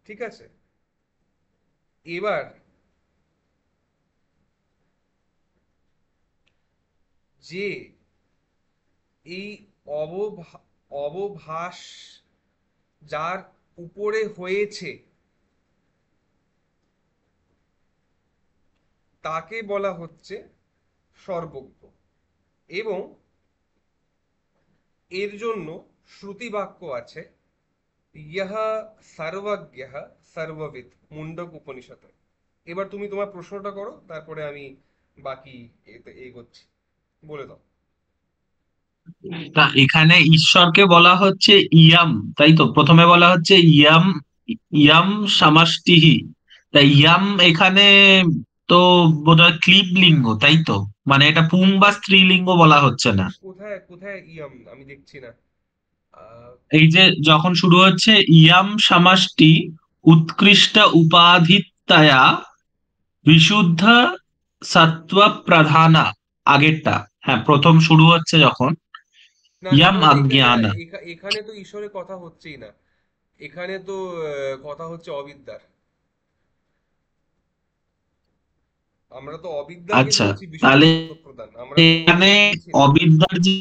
ঠিক আছে? এবার যে এই অবভাস যার উপরে হয়েছে তাকে বলা হচ্ছে সর্বজ্ঞ। এবং এর জন্য শ্রুতি বাক্য আছে, ইহ সর্বজ্ঞ সর্ববিদ, মুন্ডক উপনিষদে। এবার তুমি তোমার প্রশ্নটা করো, তারপরে আমি বাকি এগোচ্ছি, বলে দাও। তা এখানে ঈশ্বরকে বলা হচ্ছে ইয়াম, তাই তো? প্রথমে বলা হচ্ছে ইয়াম, ইয়াম সামাষ্টিহি। তা ইয়াম এখানে তো বোধহয় ক্লিব লিঙ্গ, তাই তো? মানে এটা পুং বা স্ত্রীলিঙ্গ বলা হচ্ছে না। কোথায় কোথায় ইয়ম আমি দেখছি না। এই যে যখন শুরু হচ্ছে ইয়াম সামাষ্টি উৎকৃষ্ট উপাধিত্যায়া বিশুদ্ধ সত্ত্ব প্রধানা, আগেরটা। হ্যাঁ, প্রথম শুরু হচ্ছে যখন না না, ইয়াম এখানে এখানে অজ্ঞান। এখানে তো ঈশ্বরের কথা হচ্ছেই না, এখানে তো কথা হচ্ছে অবিদ্যার। আমরা তো অবিদ্যাকে আচ্ছা, বলছি বিশুদ্ধ তাহলে সত্য প্রদান, আমরা তো এখানে ঈশ্বর বলছি না। অবিদ্যার যে,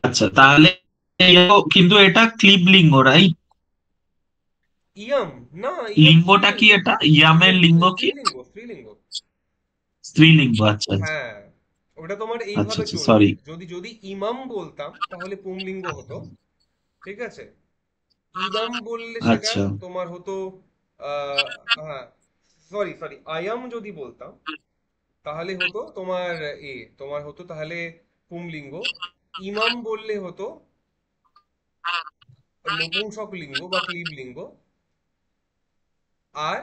আচ্ছা তাহলে কিন্তু এটা ক্লিব লিঙ্গ, রাইট? ইয়ম, না, ইয়ম লিঙ্গটা স্ত্রীলিঙ্গ। কি? এটা ইয়ামের ইয়ম লিঙ্গ কি? স্ত্রীলিঙ্গ, স্ত্রীলিঙ্গ। স্ত্রীলিঙ্গ, আচ্ছা আচ্ছা। হ্যাঁ, ওটা তোমার আচ্ছা এইভাবে আচ্ছা, চলবে, সরি। যদি যদি ইমাম বলতাম তাহলে পুংলিঙ্গ হতো, ঠিক আছে? ইদাম বললে সেটা আচ্ছা তোমার হতো আহ হ্যাঁ, সরি সরি, আয়াম যদি বলতাম তাহলে হতো তোমার তোমার হতো তাহলে পুংলিঙ্গ। ইমাম বললে হতো নপুংসক লিঙ্গ বা ক্লীব লিঙ্গ। আর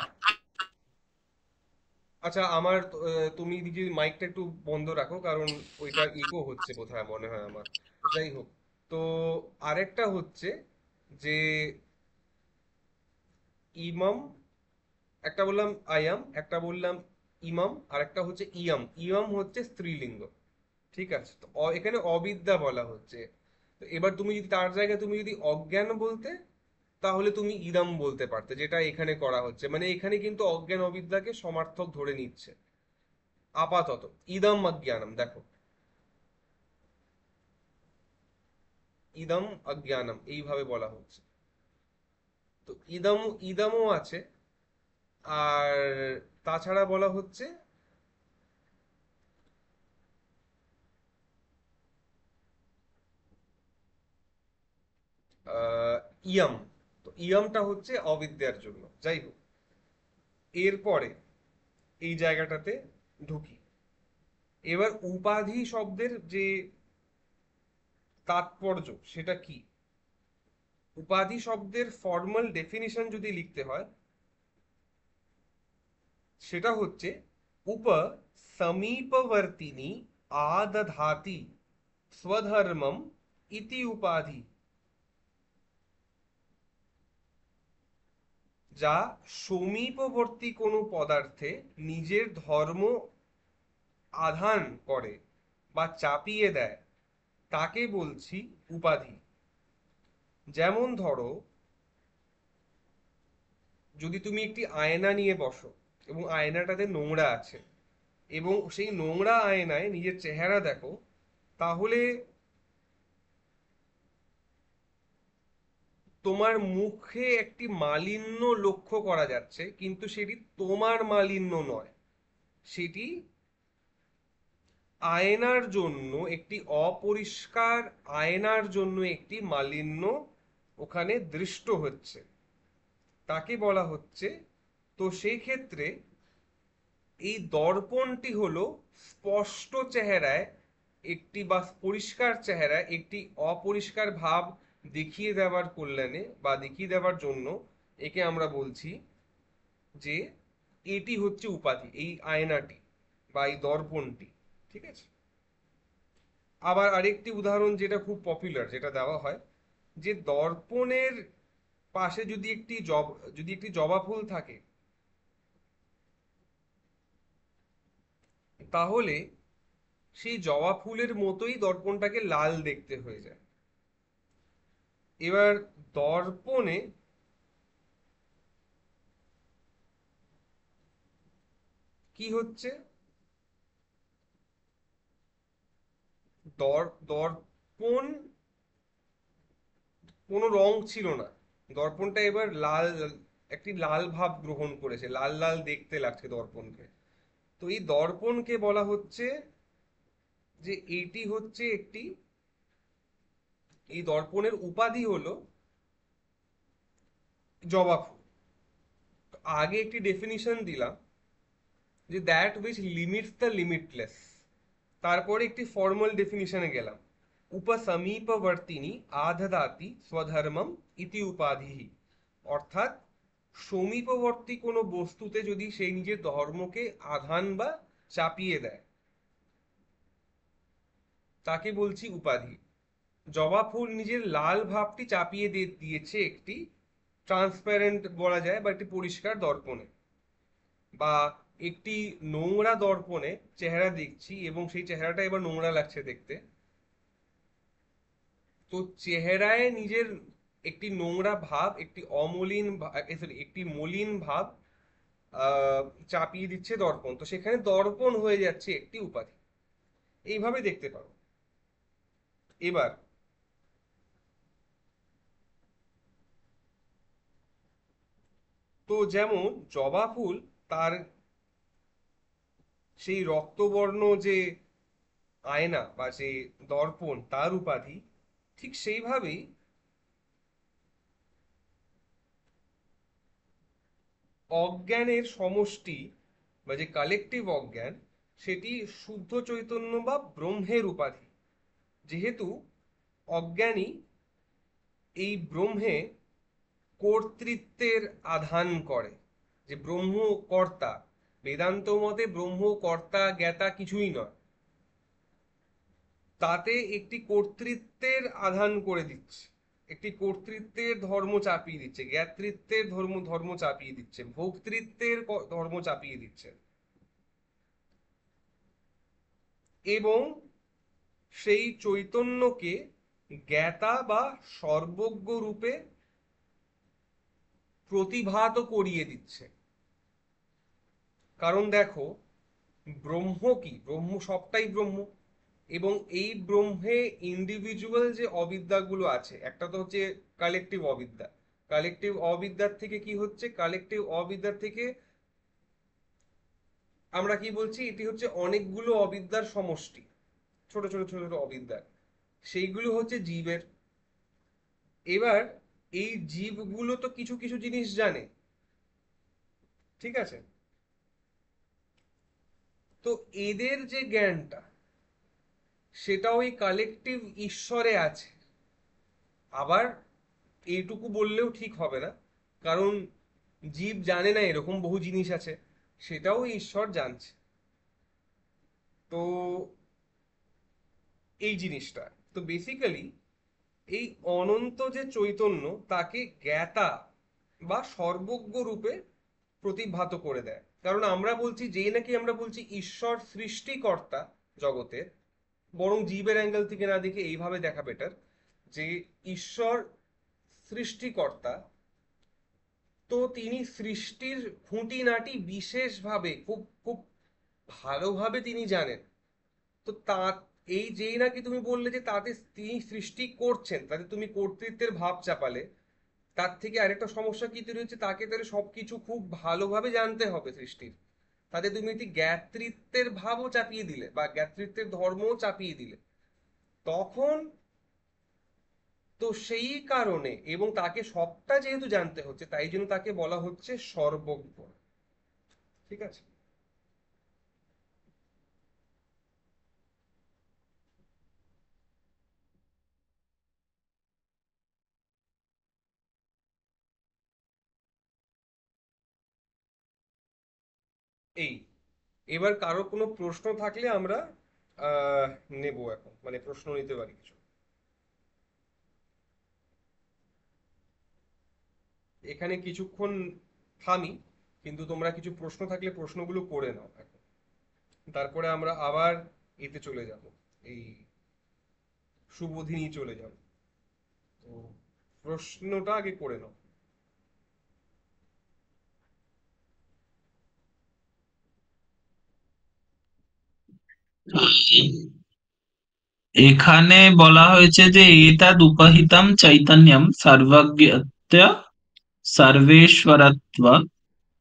আচ্ছা, আমার তুমি যদি মাইকটা একটু বন্ধ রাখো, কারণ ওইটা ইকো হচ্ছে বোধহয়, মনে হয় আমার। যাই হোক, তো আরেকটা হচ্ছে যে ইমাম, একটা বললাম আয়াম, একটা বললাম ইমাম, আর একটা হচ্ছে ইয়াম। ইয়াম হচ্ছে স্ত্রীলিঙ্গ। ঠিক আছে, তো এখানে অবিদ্যা বলা হচ্ছে। তো এবার তুমি যদি তার জায়গায় তুমি যদি অজ্ঞান বলতে, তাহলে তুমি ইদম বলতে পারতে, যেটা এখানে করা হচ্ছে। মানে এখানে কিন্তু অজ্ঞান অবিদ্যাকে সমার্থক ধরে নিচ্ছে আপাতত। ইদম অজ্ঞানম, দেখো, ইদম অজ্ঞানম এইভাবে বলা হচ্ছে। তো ইদম, ইদমও আছে। আর তাছাড়া বলা হচ্ছে আহ ইয়ম। তো ইয়মটা হচ্ছে অবিদ্যার জন্য। যাই হোক, এরপরে এই জায়গাটাতে ঢুকি। এবার উপাধি শব্দের যে তাৎপর্য সেটা কি? উপাধি শব্দের ফর্মাল ডেফিনিশন যদি লিখতে হয়, সেটা হচ্ছে উপ সমীপবর্তিনী আদধাতি স্বধর্মম ইতি উপাধি। যা সমীপবর্তী কোনো পদার্থে নিজের ধর্ম আধান করে বা চাপিয়ে দেয়, তাকে বলছি উপাধি। যেমন ধরো, যদি তুমি একটি আয়না নিয়ে বসো এবং আয়নাটাতে নোংরা আছে, এবং সেই নোংরা আয়নায় নিজের চেহারা দেখো, তাহলে তোমার মুখে একটি মালিন্য লক্ষ্য করা যাচ্ছে, কিন্তু সেটি তোমার মালিন্য নয়। সেটি আয়নার জন্য একটি অপরিষ্কার, আয়নার জন্য একটি মালিন্য ওখানে দৃষ্ট হচ্ছে, তাকে বলা হচ্ছে। তো সেই ক্ষেত্রে এই দর্পণটি হলো স্পষ্ট চেহারায় একটি, বা পরিষ্কার চেহারায় একটি অপরিষ্কার ভাব দেখিয়ে দেওয়ার কল্যাণে বা দেখিয়ে দেওয়ার জন্য একে আমরা বলছি যে এটি হচ্ছে উপাধি, এই আয়নাটি বা এই দর্পণটি। ঠিক আছে। আবার আরেকটি উদাহরণ যেটা খুব পপুলার, যেটা দেওয়া হয়, যে দর্পণের পাশে যদি একটি জবা ফুল থাকে, তাহলে সেই জবা ফুলের মতোই দর্পণটাকে লাল দেখতে হয়ে যায়। এবার দর্পণে কি হচ্ছে, দর্পণ কোনো রং ছিল না, দর্পণটা এবার লাল, একটি লাল ভাব গ্রহণ করেছে, লাল লাল দেখতে লাগছে দর্পণকে। তো এই দর্পণকে বলা হচ্ছে যে এটি হচ্ছে একটি, এই দর্পণের উপাধি হলো জবা ফুল। তো আগে একটি ডেফিনিশন দিলাম যে that which limits the limitless. তারপরে একটি ফর্মাল ডেফিনিশনে গেলাম, উপসমীপবর্তিনী আদদাতি স্বধর্মম ইতি উপাধি। অর্থাৎ সমীপবর্তী কোনো বস্তুতে যদি সেই নিজের ধর্মকে আধান বা চাপিয়ে দেয়, তাকে বলছি উপাধি। জবা ফুল নিজের লাল ভাবটি চাপিয়ে দিয়েছে একটি ট্রান্সপারেন্ট বলা যায় বা একটি পরিষ্কার দর্পণে, বা একটি নোংরা দর্পণে চেহারা দেখছি এবং সেই চেহারাটা এবার নোংরা লাগছে দেখতে। তো চেহারায় নিজের একটি নোংরা ভাব, একটি অমলিন, সরি, একটি মলিন ভাব আহ চাপিয়ে দিচ্ছে দর্পণ, তো সেখানে দর্পণ হয়ে যাচ্ছে একটি উপাধি। এইভাবে দেখতে পারো। এবার তো যেমন জবা ফুল তার সেই রক্তবর্ণ যে আয়না বা যে দর্পণ তার উপাধি, ঠিক সেইভাবেই অজ্ঞানের সমষ্টি বা যে কালেকটিভ অজ্ঞান, সেটি শুদ্ধ চৈতন্য বা ব্রহ্মের উপাধি। যেহেতু অজ্ঞানী এই ব্রহ্মে কর্তৃত্বের আধান করে, যে ব্রহ্ম কর্তা, বেদান্ত মতে ব্রহ্ম কর্তা জ্ঞাতা কিছুই নয়। তাতে একটি কর্তৃত্বের আধান করে দিচ্ছে, একটি কর্তৃত্বের ধর্ম চাপিয়ে দিচ্ছে, জ্ঞাতৃত্বের ধর্ম ধর্ম চাপিয়ে দিচ্ছে, ভোক্তৃত্বের ধর্ম চাপিয়ে দিচ্ছে, এবং সেই চৈতন্যকে জ্ঞাতা বা সর্বজ্ঞ রূপে প্রতিভাত করিয়ে দিচ্ছে। কারণ দেখো, ব্রহ্ম কি, ব্রহ্ম সবটাই ব্রহ্ম, এবং এই ব্রহ্মে ইন্ডিভিজুয়াল যে অবিদ্যাগুলো আছে, একটা তো হচ্ছে কালেকটিভ অবিদ্যা, কালেকটিভ অবিদ্যার থেকে কি হচ্ছে, কালেকটিভ অবিদ্যার থেকে আমরা কি বলছি, এটি হচ্ছে অনেকগুলো অবিদ্যার সমষ্টি, ছোট ছোট ছোট ছোট অবিদ্যার, সেইগুলো হচ্ছে জীবের। এবার এই জীবগুলো তো কিছু কিছু জিনিস জানে, ঠিক আছে, তো এদের যে জ্ঞানটা, সেটা ওই কালেকটিভ ঈশ্বরে আছে। আবার এইটুকু বললেও ঠিক হবে না, কারণ জীব জানে না এরকম বহু জিনিস আছে, সেটাও ঈশ্বর জানছে। তো এই জিনিসটা, তো বেসিক্যালি এই অনন্ত যে চৈতন্য, তাকে জ্ঞাতা বা সর্বজ্ঞ রূপে প্রতিভাত করে দেয়। কারণ আমরা বলছি, যেই নাকি আমরা বলছি ঈশ্বর সৃষ্টিকর্তা জগতের, বরং জীবের অ্যাঙ্গেল থেকে না দেখে এইভাবে দেখা বেটার, যে ঈশ্বর সৃষ্টিকর্তা, তো তিনি সৃষ্টির খুঁটিনাটি বিশেষভাবে খুব খুব ভালোভাবে তিনি জানেন। তো তা এই যেই নাকি তুমি বললে যে তাতে তিনি সৃষ্টি করছেন, তাতে তুমি কর্তৃত্বের ভাব চাপালে, তার থেকে আরেকটা সমস্যা কি তৈরি হচ্ছে, তাকে তাহলে সবকিছু খুব ভালোভাবে জানতে হবে সৃষ্টির, তাতে তুমি একটি জ্ঞাতৃত্বের ভাবও চাপিয়ে দিলে বা জ্ঞাতৃত্বের ধর্মও চাপিয়ে দিলে, তখন তো সেই কারণে, এবং তাকে সবটা যেহেতু জানতে হচ্ছে, তাই জন্য তাকে বলা হচ্ছে সর্বজ্ঞ। ঠিক আছে। এই, এবার কারো কোনো প্রশ্ন থাকলে আমরা আহ নেব, এখন মানে প্রশ্ন নিতে পারি কিছু। এখানে কিছুক্ষণ থামি, কিন্তু তোমরা কিছু প্রশ্ন থাকলে প্রশ্নগুলো করে নাও এখন, তারপরে আমরা আবার এতে চলে যাব, এই সুবোধিনী চলে যাব। তো প্রশ্নটা আগে করে নাও। এখানে বলা হয়েছে যে এতদ উপহিতম চৈতন্যম সর্বজ্ঞত্ব সর্বেশ্বরত্ব।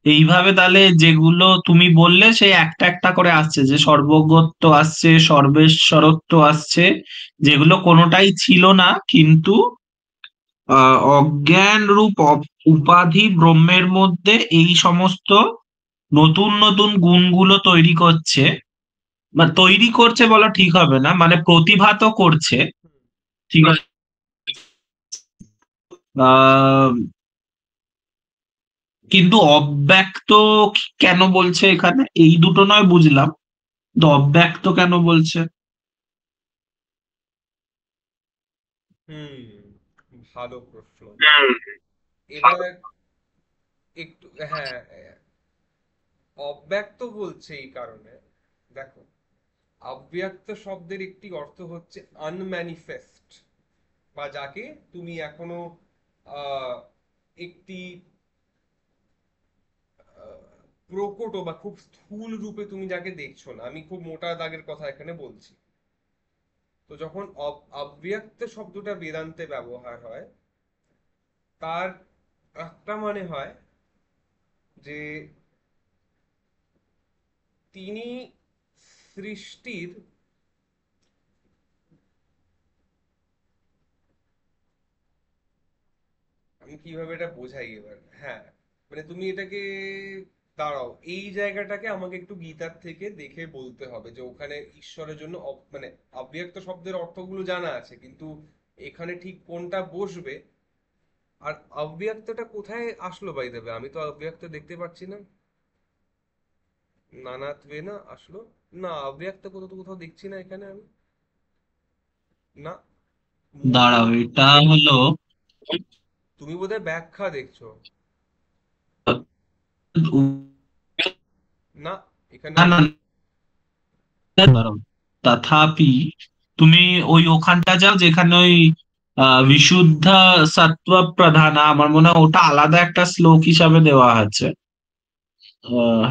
এইভাবে তাহলে যেগুলো তুমি বললে সেই একটা একটা করে আসছে, যে সর্বজ্ঞত্ব আসছে, সর্বেশ্বরত্ব আসছে, যেগুলো কোনোটাই ছিল না, কিন্তু অজ্ঞান রূপ উপাধি ব্রহ্মের মধ্যে এই সমস্ত নতুন নতুন গুণগুলো তৈরি করছে, বা তৈরি করছে বলা ঠিক হবে না, মানে প্রতিভাত করছে। হুম। ঠিক আছে। আহ কিন্তু অব্যক্ত কেন বলছে এখানে, এই দুটো নয় বুঝলাম, তো অব্যক্ত কেন বলছে? ভালো প্রশ্ন। এবার একটু, হ্যাঁ, অব্যক্ত বলছে এই কারণে, দেখো, অব্যক্ত শব্দের একটি অর্থ হচ্ছে আনম্যানিফেস্ট, বা যাকে তুমি এখনো আহ, একটি প্রকট বা খুব স্থূল রূপে তুমি যাকে দেখছো না, আমি খুব মোটা দাগের কথা এখানে বলছি। তো যখন অব্যক্ত শব্দটা বেদান্তে ব্যবহার হয়, তার একটা মানে হয় যে তিনি সৃষ্টির, আমি কিভাবে এটা বোঝাই এবার, হ্যাঁ, মানে তুমি এটাকে, দাঁড়াও, এই জায়গাটাকে আমাকে একটু গীতার থেকে দেখে বলতে হবে, যে ওখানে ঈশ্বরের জন্য মানে অব্যক্ত শব্দের অর্থগুলো জানা আছে, কিন্তু এখানে ঠিক কোনটা বসবে, আর অব্যক্তটা কোথায় আসলো, বাই দেবে, আমি তো অব্যক্ত দেখতে পাচ্ছি না, নানাত্বে না আসলো, না অব্যক্ত কোথাও কোথাও দেখছি না এখানে আমি। না, মুহূর্ত। দাঁড়াও, এটা হলো তুমি বোধহয় ব্যাখ্যা দেখছো। না, এখানে না না, দাঁড়াও, তথাপি তুমি ওই ওখানটা যাও যেখানে ওই বিশুদ্ধ সত্ত্ব প্রধানা, আমার মনে হয় ওটা আলাদা একটা শ্লোক হিসাবে দেওয়া আছে।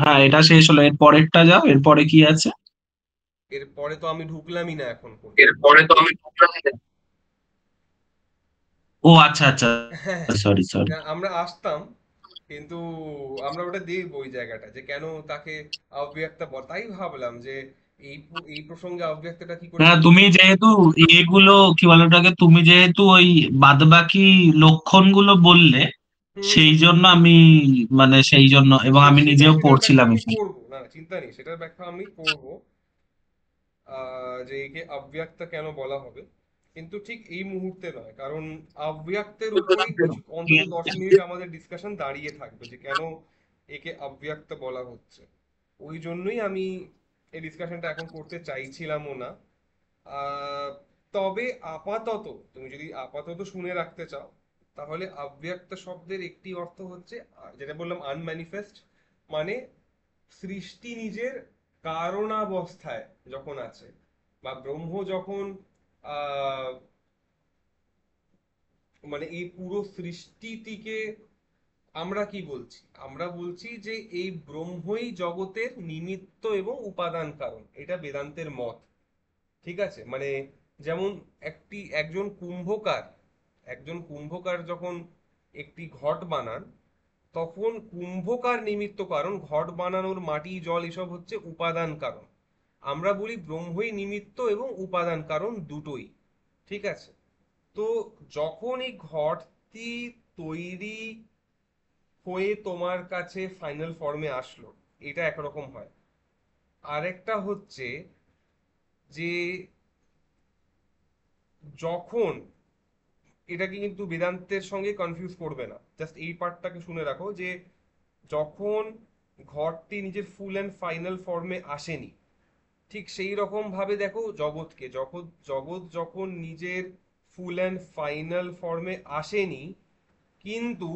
হ্যাঁ, এটা শেষ হলো, এর পরেরটা যাও, এরপরে কি আছে? এরপরে তো আমি ঢুকলামই না এখন পর্যন্ত। এরপরে তো আমি ঢুকলাম না। ও আচ্ছা আচ্ছা, হ্যাঁ, সরি সরি। না, আমরা আসতাম, কিন্তু আমরা ওটা দেখবো ওই জায়গাটা যে কেন তাকে অব্যক্ত তাই ভাবলাম যে এই প্রসঙ্গে অব্যক্তটা কি করে না, চলে তুমি গেল। যেহেতু এগুলো কি বলে ওটাকে, তুমি যেহেতু ওই বাদবাকি লক্ষণগুলো বললে, হুম সেই হুম। জন্য আমি, মানে সেই জন্য, এবং আমি নিজেও সেটার ব্যাখ্যা পড়ছিলাম আমি এখানে। করবো, না না, চিন্তা নেই, সেটার ব্যাখ্যা আমি করবো। যে একে অব্যক্ত কেন বলা হবে, কিন্তু ঠিক এই মুহূর্তে নয়, কারণ অব্যক্তের উপরেই কিছু অন্তত 10 মিনিট আমাদের ডিসকাশন দাঁড়িয়ে থাকবে যে কেন একে অব্যক্ত বলা হচ্ছে। ওই জন্যই আমি এই ডিসকাশনটা এখন করতে চাইছিলামও না। আহ, তবে আপাতত, তুমি যদি আপাতত শুনে রাখতে চাও, তাহলে অব্যক্ত শব্দের একটি অর্থ হচ্ছে, যেটা বললাম, আনম্যানিফেস্ট, মানে সৃষ্টি নিজের কারণাবস্থায় যখন আছে, বা ব্রহ্ম যখন আহ মানে এই পুরো সৃষ্টিটিকে, আমরা কি বলছি, আমরা বলছি যে এই ব্রহ্মই জগতের নিমিত্ত এবং উপাদান কারণ, এটা বেদান্তের মত। ঠিক আছে, মানে যেমন একজন কুম্ভকার যখন একটি ঘট বানান, তখন কুম্ভকার নিমিত্ত কারণ, ঘট বানানোর মাটি জল এসব হচ্ছে উপাদান কারণ। আমরা বলি ব্রহ্মই নিমিত্ত এবং উপাদান কারণ দুটোই। ঠিক আছে, তো যখন এই ঘটটি তৈরি হয়ে তোমার কাছে ফাইনাল ফর্মে আসলো, এটা একরকম হয়। আরেকটা হচ্ছে যে যখন, এটাকে কিন্তু বেদান্তের সঙ্গে কনফিউজ করবে না, জাস্ট এই পার্টটাকে শুনে রাখো, যে যখন ঘরটি নিজের ফুল অ্যান্ড ফাইনাল ফর্মে আসেনি, ঠিক সেই রকম ভাবে দেখো জগৎকে, যখন জগৎ যখন নিজের ফুল অ্যান্ড ফাইনাল ফর্মে আসেনি, কিন্তু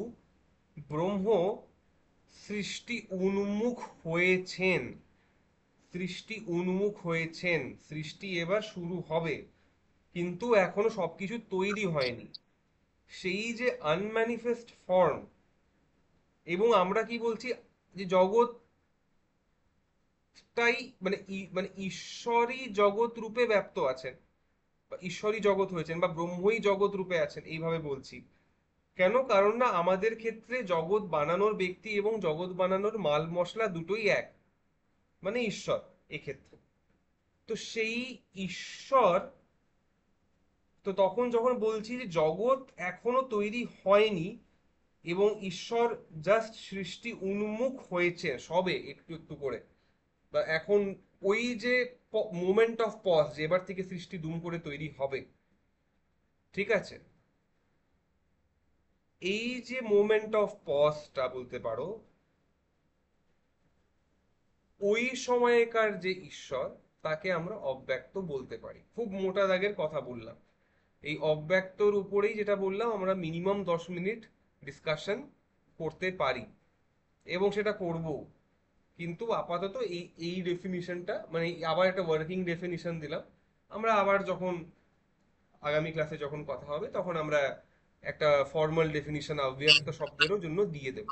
ব্রহ্ম সৃষ্টি উন্মুখ হয়েছেন, সৃষ্টি এবার শুরু হবে, কিন্তু এখনো সবকিছু তৈরি হয়নি, সেই যে আনম্যানিফেস্ট ফর্ম। এবং আমরা কি বলছি, যে জগৎটাই মানে ঈশ্বরই জগৎ রূপে ব্যপ্ত আছেন, বা ঈশ্বরই জগৎ হয়েছেন, বা ব্রহ্মই জগৎ রূপে আছেন, এইভাবে বলছি। কেন? কারণ না আমাদের ক্ষেত্রে জগৎ বানানোর ব্যক্তি এবং জগৎ বানানোর মাল মশলা দুটোই এক, মানে ঈশ্বর এক্ষেত্রে। তো সেই ঈশ্বর, তো তখন যখন বলছি যে জগৎ এখনো তৈরি হয়নি এবং ঈশ্বর জাস্ট সৃষ্টি উন্মুখ হয়েছে সবে একটু একটু করে, বা এখন ওই যে মোমেন্ট অফ পজ, যে এবার থেকে সৃষ্টি দুম করে তৈরি হবে, ঠিক আছে, এই যে মোমেন্ট অফ পজটা বলতে পারো, ওই সময়কার যে ঈশ্বর, তাকে আমরা অব্যক্ত বলতে পারি। খুব মোটা দাগের কথা বললাম, এই অব্যক্তর উপরেই যেটা বললাম, আমরা মিনিমাম 10 মিনিট ডিসকাশন করতে পারি, এবং সেটা করব। কিন্তু আপাতত এই এই ডেফিনিশনটা, মানে আবার একটা ওয়ার্কিং ডেফিনিশন দিলাম। আমরা আবার যখন আগামী ক্লাসে যখন কথা হবে, তখন আমরা একটা ফর্মাল ডেফিনিশন অব্যক্ত শব্দেরও জন্য দিয়ে দেব।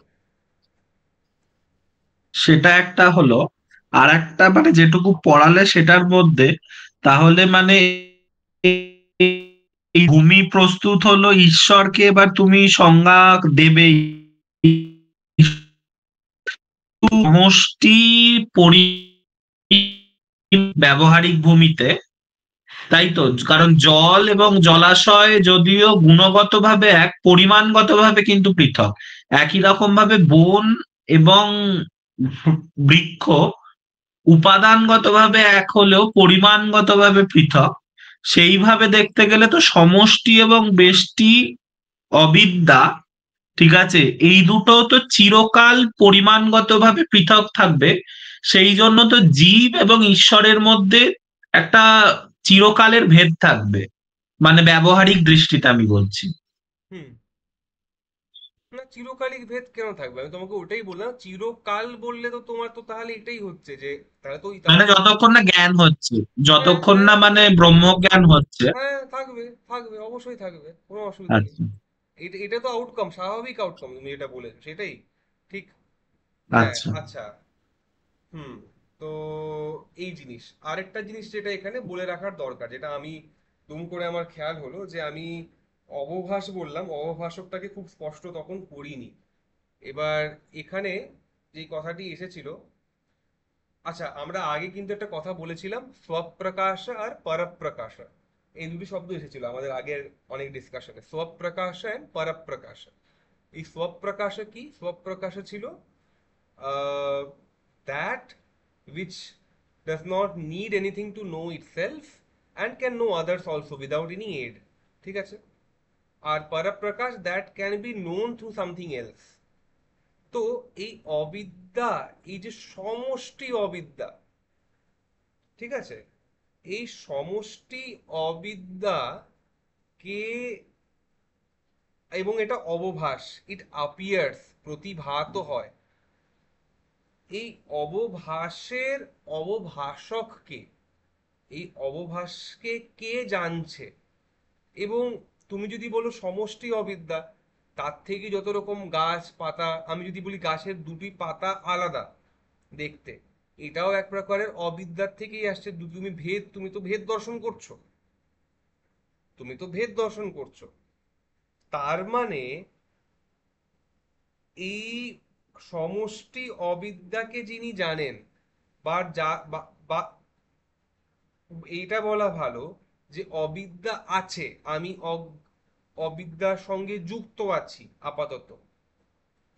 সেটা একটা হলো। আর একটা মানে যেটুকু পড়ালে সেটার মধ্যে, তাহলে মানে এই ভূমি প্রস্তুত হলো ঈশ্বরকে, এবার তুমি সংজ্ঞা দেবে সমষ্টি পরি ব্যবহারিক ভূমিতে, তাই তো? কারণ জল এবং জলাশয় যদিও গুণগতভাবে এক, পরিমাণগতভাবে কিন্তু পৃথক। একই রকম ভাবে বন এবং বৃক্ষ উপাদানগতভাবে এক হলেও পরিমাণগতভাবে পৃথক। সেইভাবে দেখতে গেলে তো সমষ্টি এবং ব্যষ্টি, অবিদ্যা, ঠিক আছে, এই দুটো তো চিরকাল পরিমাণগতভাবে পৃথক থাকবে। সেই জন্য তো জীব এবং ঈশ্বরের মধ্যে একটা চিরকালের ভেদ থাকবে। মানে ব্যবহারিক দৃষ্টিতে আমি বলছি। হুম। না, চিরকালিক ভেদ কেন থাকবে? আমি তোমাকে ওটাই বললাম, চিরকাল বললে তো তোমার তো তাহলে এটাই হচ্ছে যে তাহলে তো মানে তাহলে তো যতক্ষণ না জ্ঞান হচ্ছে, হ্যাঁ যতক্ষণ হ্যাঁ না মানে হ্যাঁ ব্রহ্মজ্ঞান হচ্ছে। হ্যাঁ, থাকবে থাকবে, অবশ্যই থাকবে, কোনো অসুবিধা নেই। আচ্ছা এটা এটা তো আউটকাম, স্বাভাবিক আউটকাম, তুমি যেটা বলেছো সেটাই ঠিক। হ্যাঁ, আচ্ছা। আচ্ছা। হুম। তো এই জিনিস, আরেকটা জিনিস যেটা এখানে বলে রাখার দরকার, যেটা আমি দুম করে আমার খেয়াল হলো যে আমি অবভাস বললাম, অবভাষকটাকে খুব স্পষ্ট তখন করিনি। এবার এখানে যে কথাটি এসেছিল, আচ্ছা আমরা আগে কিন্তু একটা কথা বলেছিলাম, স্বপ্রকাশ আর পরপ্রকাশ, এই দুটি শব্দ এসেছিল আমাদের আগের অনেক ডিসকাশনে, স্বপ্রকাশ এন্ড পরপ্রকাশ। এই স্বপ্রকাশ কি? স্বপ্রকাশ ছিল that which does not need anything to know itself and can know others also without any aid, ঠিক আছে? আর পরপ্রকাশ that can be known through something else। তো এই অবিদ্যা, এই যে সমষ্টি অবিদ্যা, ঠিক আছে, এই সমষ্টি অবিদ্যা কে, এবং এটা অবভাস, ইট অ্যাপিয়ার্স, প্রতিভাত হয়, এই অবভাসের অবভাষক কে? এই অবভাসকে কে জানছে? এবং তুমি যদি বলো সমষ্টি অবিদ্যা, তার থেকে যত রকম গাছ পাতা, আমি যদি বলি গাছের দুটি পাতা আলাদা দেখতে, এটাও এক প্রকারের অবিদ্যার থেকেই আসছে। তুমি ভেদ, তুমি তো ভেদ দর্শন করছো, তুমি তো ভেদ দর্শন করছো। তার মানে এই সমষ্টি অবিদ্যাকে যিনি জানেন, বা যা বা এইটা বলা ভালো যে অবিদ্যা আছে, আমি অবিদ্যার সঙ্গে যুক্ত আছি আপাতত,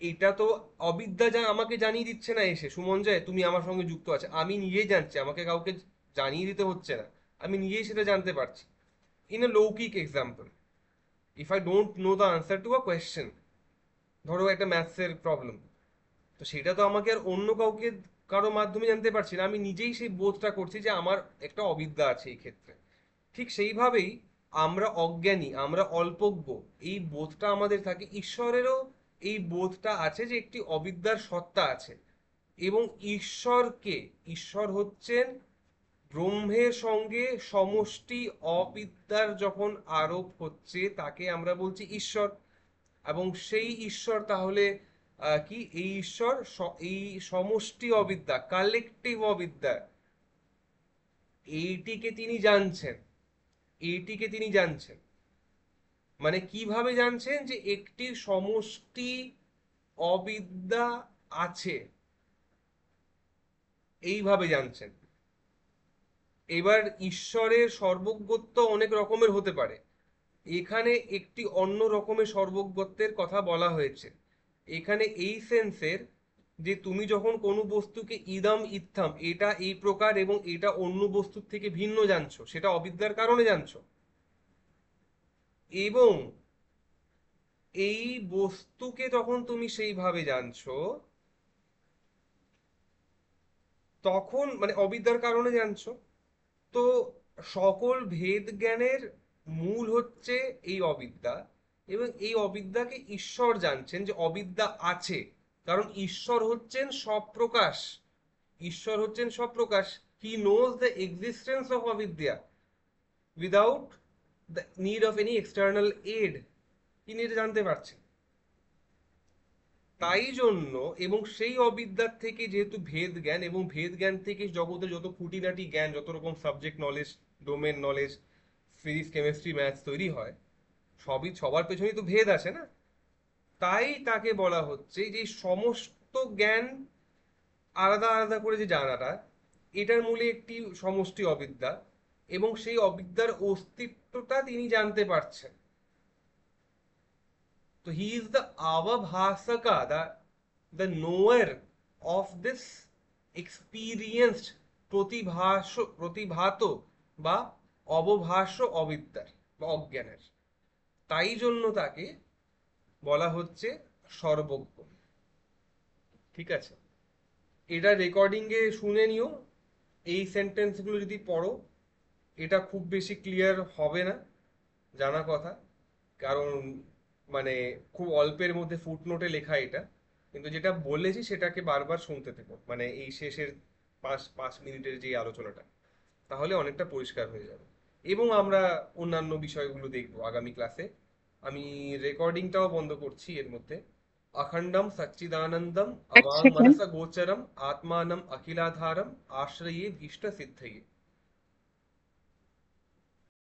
এটা তো অবিদ্যা যা আমাকে জানিয়ে দিচ্ছে না এসে, সুমন যায় তুমি আমার সঙ্গে যুক্ত আছে, আমি নিজেই জানছি, আমাকে কাউকে জানিয়ে দিতে হচ্ছে না, আমি নিজেই সেটা জানতে পারছি। ইন এ লৌকিক example, if I don't know the answer to a question, ধরো একটা ম্যাথসের প্রবলেম, তো সেটা তো আমাকে আর অন্য কাউকে, কারো মাধ্যমে জানতে পারছি না, আমি নিজেই সেই বোধটা করছি যে আমার একটা অবিদ্যা আছে এই ক্ষেত্রে। ঠিক সেইভাবেই আমরা অজ্ঞানী, আমরা অল্পজ্ঞ, এই বোধটা আমাদের থাকে, ঈশ্বরেরও এই বোধটা আছে যে একটি অবিদ্যার সত্তা আছে। এবং ঈশ্বরকে, ঈশ্বর হচ্ছেন ব্রহ্মের সঙ্গে সমষ্টি অবিদ্যার যখন আরোপ হচ্ছে তাকে আমরা বলছি ঈশ্বর। এবং সেই ঈশ্বর তাহলে কি? এই ঈশ্বর এই সমষ্টি অবিদ্যা, কালেকটিভ অবিদ্যা, এইটিকে তিনি জানছেন, এইটিকে তিনি জানছেন। মানে কিভাবে জানছেন? যে একটি সমষ্টি অবিদ্যা আছে, এইভাবে জানছেন। এবার ঈশ্বরের সর্বজ্ঞত্ব অনেক রকমের হতে পারে, এখানে একটি অন্য রকমের সর্বজ্ঞত্বের কথা বলা হয়েছে। এখানে এই সেন্সের যে তুমি যখন কোনো বস্তুকে ইদম ইত্থাম, এটা এই প্রকার এবং এটা অন্য বস্তুর থেকে ভিন্ন জানছো, সেটা অবিদ্যার কারণে জানছো। এবং এই বস্তুকে যখন তুমি সেইভাবে জানছো, তখন মানে অবিদ্যার কারণে জানছো। তো সকল ভেদ জ্ঞানের মূল হচ্ছে এই অবিদ্যা। এবং এই অবিদ্যাকে ঈশ্বর জানছেন যে অবিদ্যা আছে, কারণ ঈশ্বর হচ্ছেন সপ্রকাশ, ঈশ্বর হচ্ছেন সপ্রকাশ। He knows the existence of অবিদ্যা without the need of any external aid, তিনি এটা জানতে পারছেন। তাই জন্য, এবং সেই অবিদ্যার থেকে যেহেতু ভেদ জ্ঞান, এবং ভেদ জ্ঞান থেকে জগতের যত খুঁটিনাটি জ্ঞান, যত রকম subject knowledge, domain knowledge, physics chemistry maths তৈরি হয়, সবই, সবার পেছনেই তো ভেদ আছে না। তাই তাকে বলা হচ্ছে যে সমস্ত জ্ঞান আলাদা আলাদা করে যে জানাটা, এটার মূলে একটি সমষ্টি অবিদ্যা, এবং সেই অবিদ্যার অস্তিত্বটা তিনি জানতে পারছেন। So he is the avabhasaka, the knower of this experienced প্রতিভাত বা অবভাষ্য অবিদ্যার বা অজ্ঞানের। তাই জন্য তাকে বলা হচ্ছে সর্বজ্ঞ। ঠিক আছে, এটা রেকর্ডিং এ শুনে নিও, এই সেন্টেন্সগুলো যদি পড়ো, এটা খুব বেশি ক্লিয়ার হবে না, জানা কথা। কারণ মানে খুব অল্পের মধ্যে ফুটনোটে লেখা এটা, কিন্তু যেটা বলেছি সেটাকে বারবার শুনতে থেকো, মানে এই শেষের 5 5 মিনিটের যে আলোচনাটা, তাহলে অনেকটা পরিষ্কার হয়ে যাবে। এবং আমরা অন্যান্য বিষয়গুলো দেখবো আগামী ক্লাসে। আমি রেকর্ডিংটাও বন্ধ করছি এর মধ্যে। অখণ্ডম সচ্চিদানন্দম এক অবাং সেকেন্ড। মনসা গোচরম আত্মানম অখিলাধারম আশ্রয়ে ভীষ্ট সিদ্ধয়ে।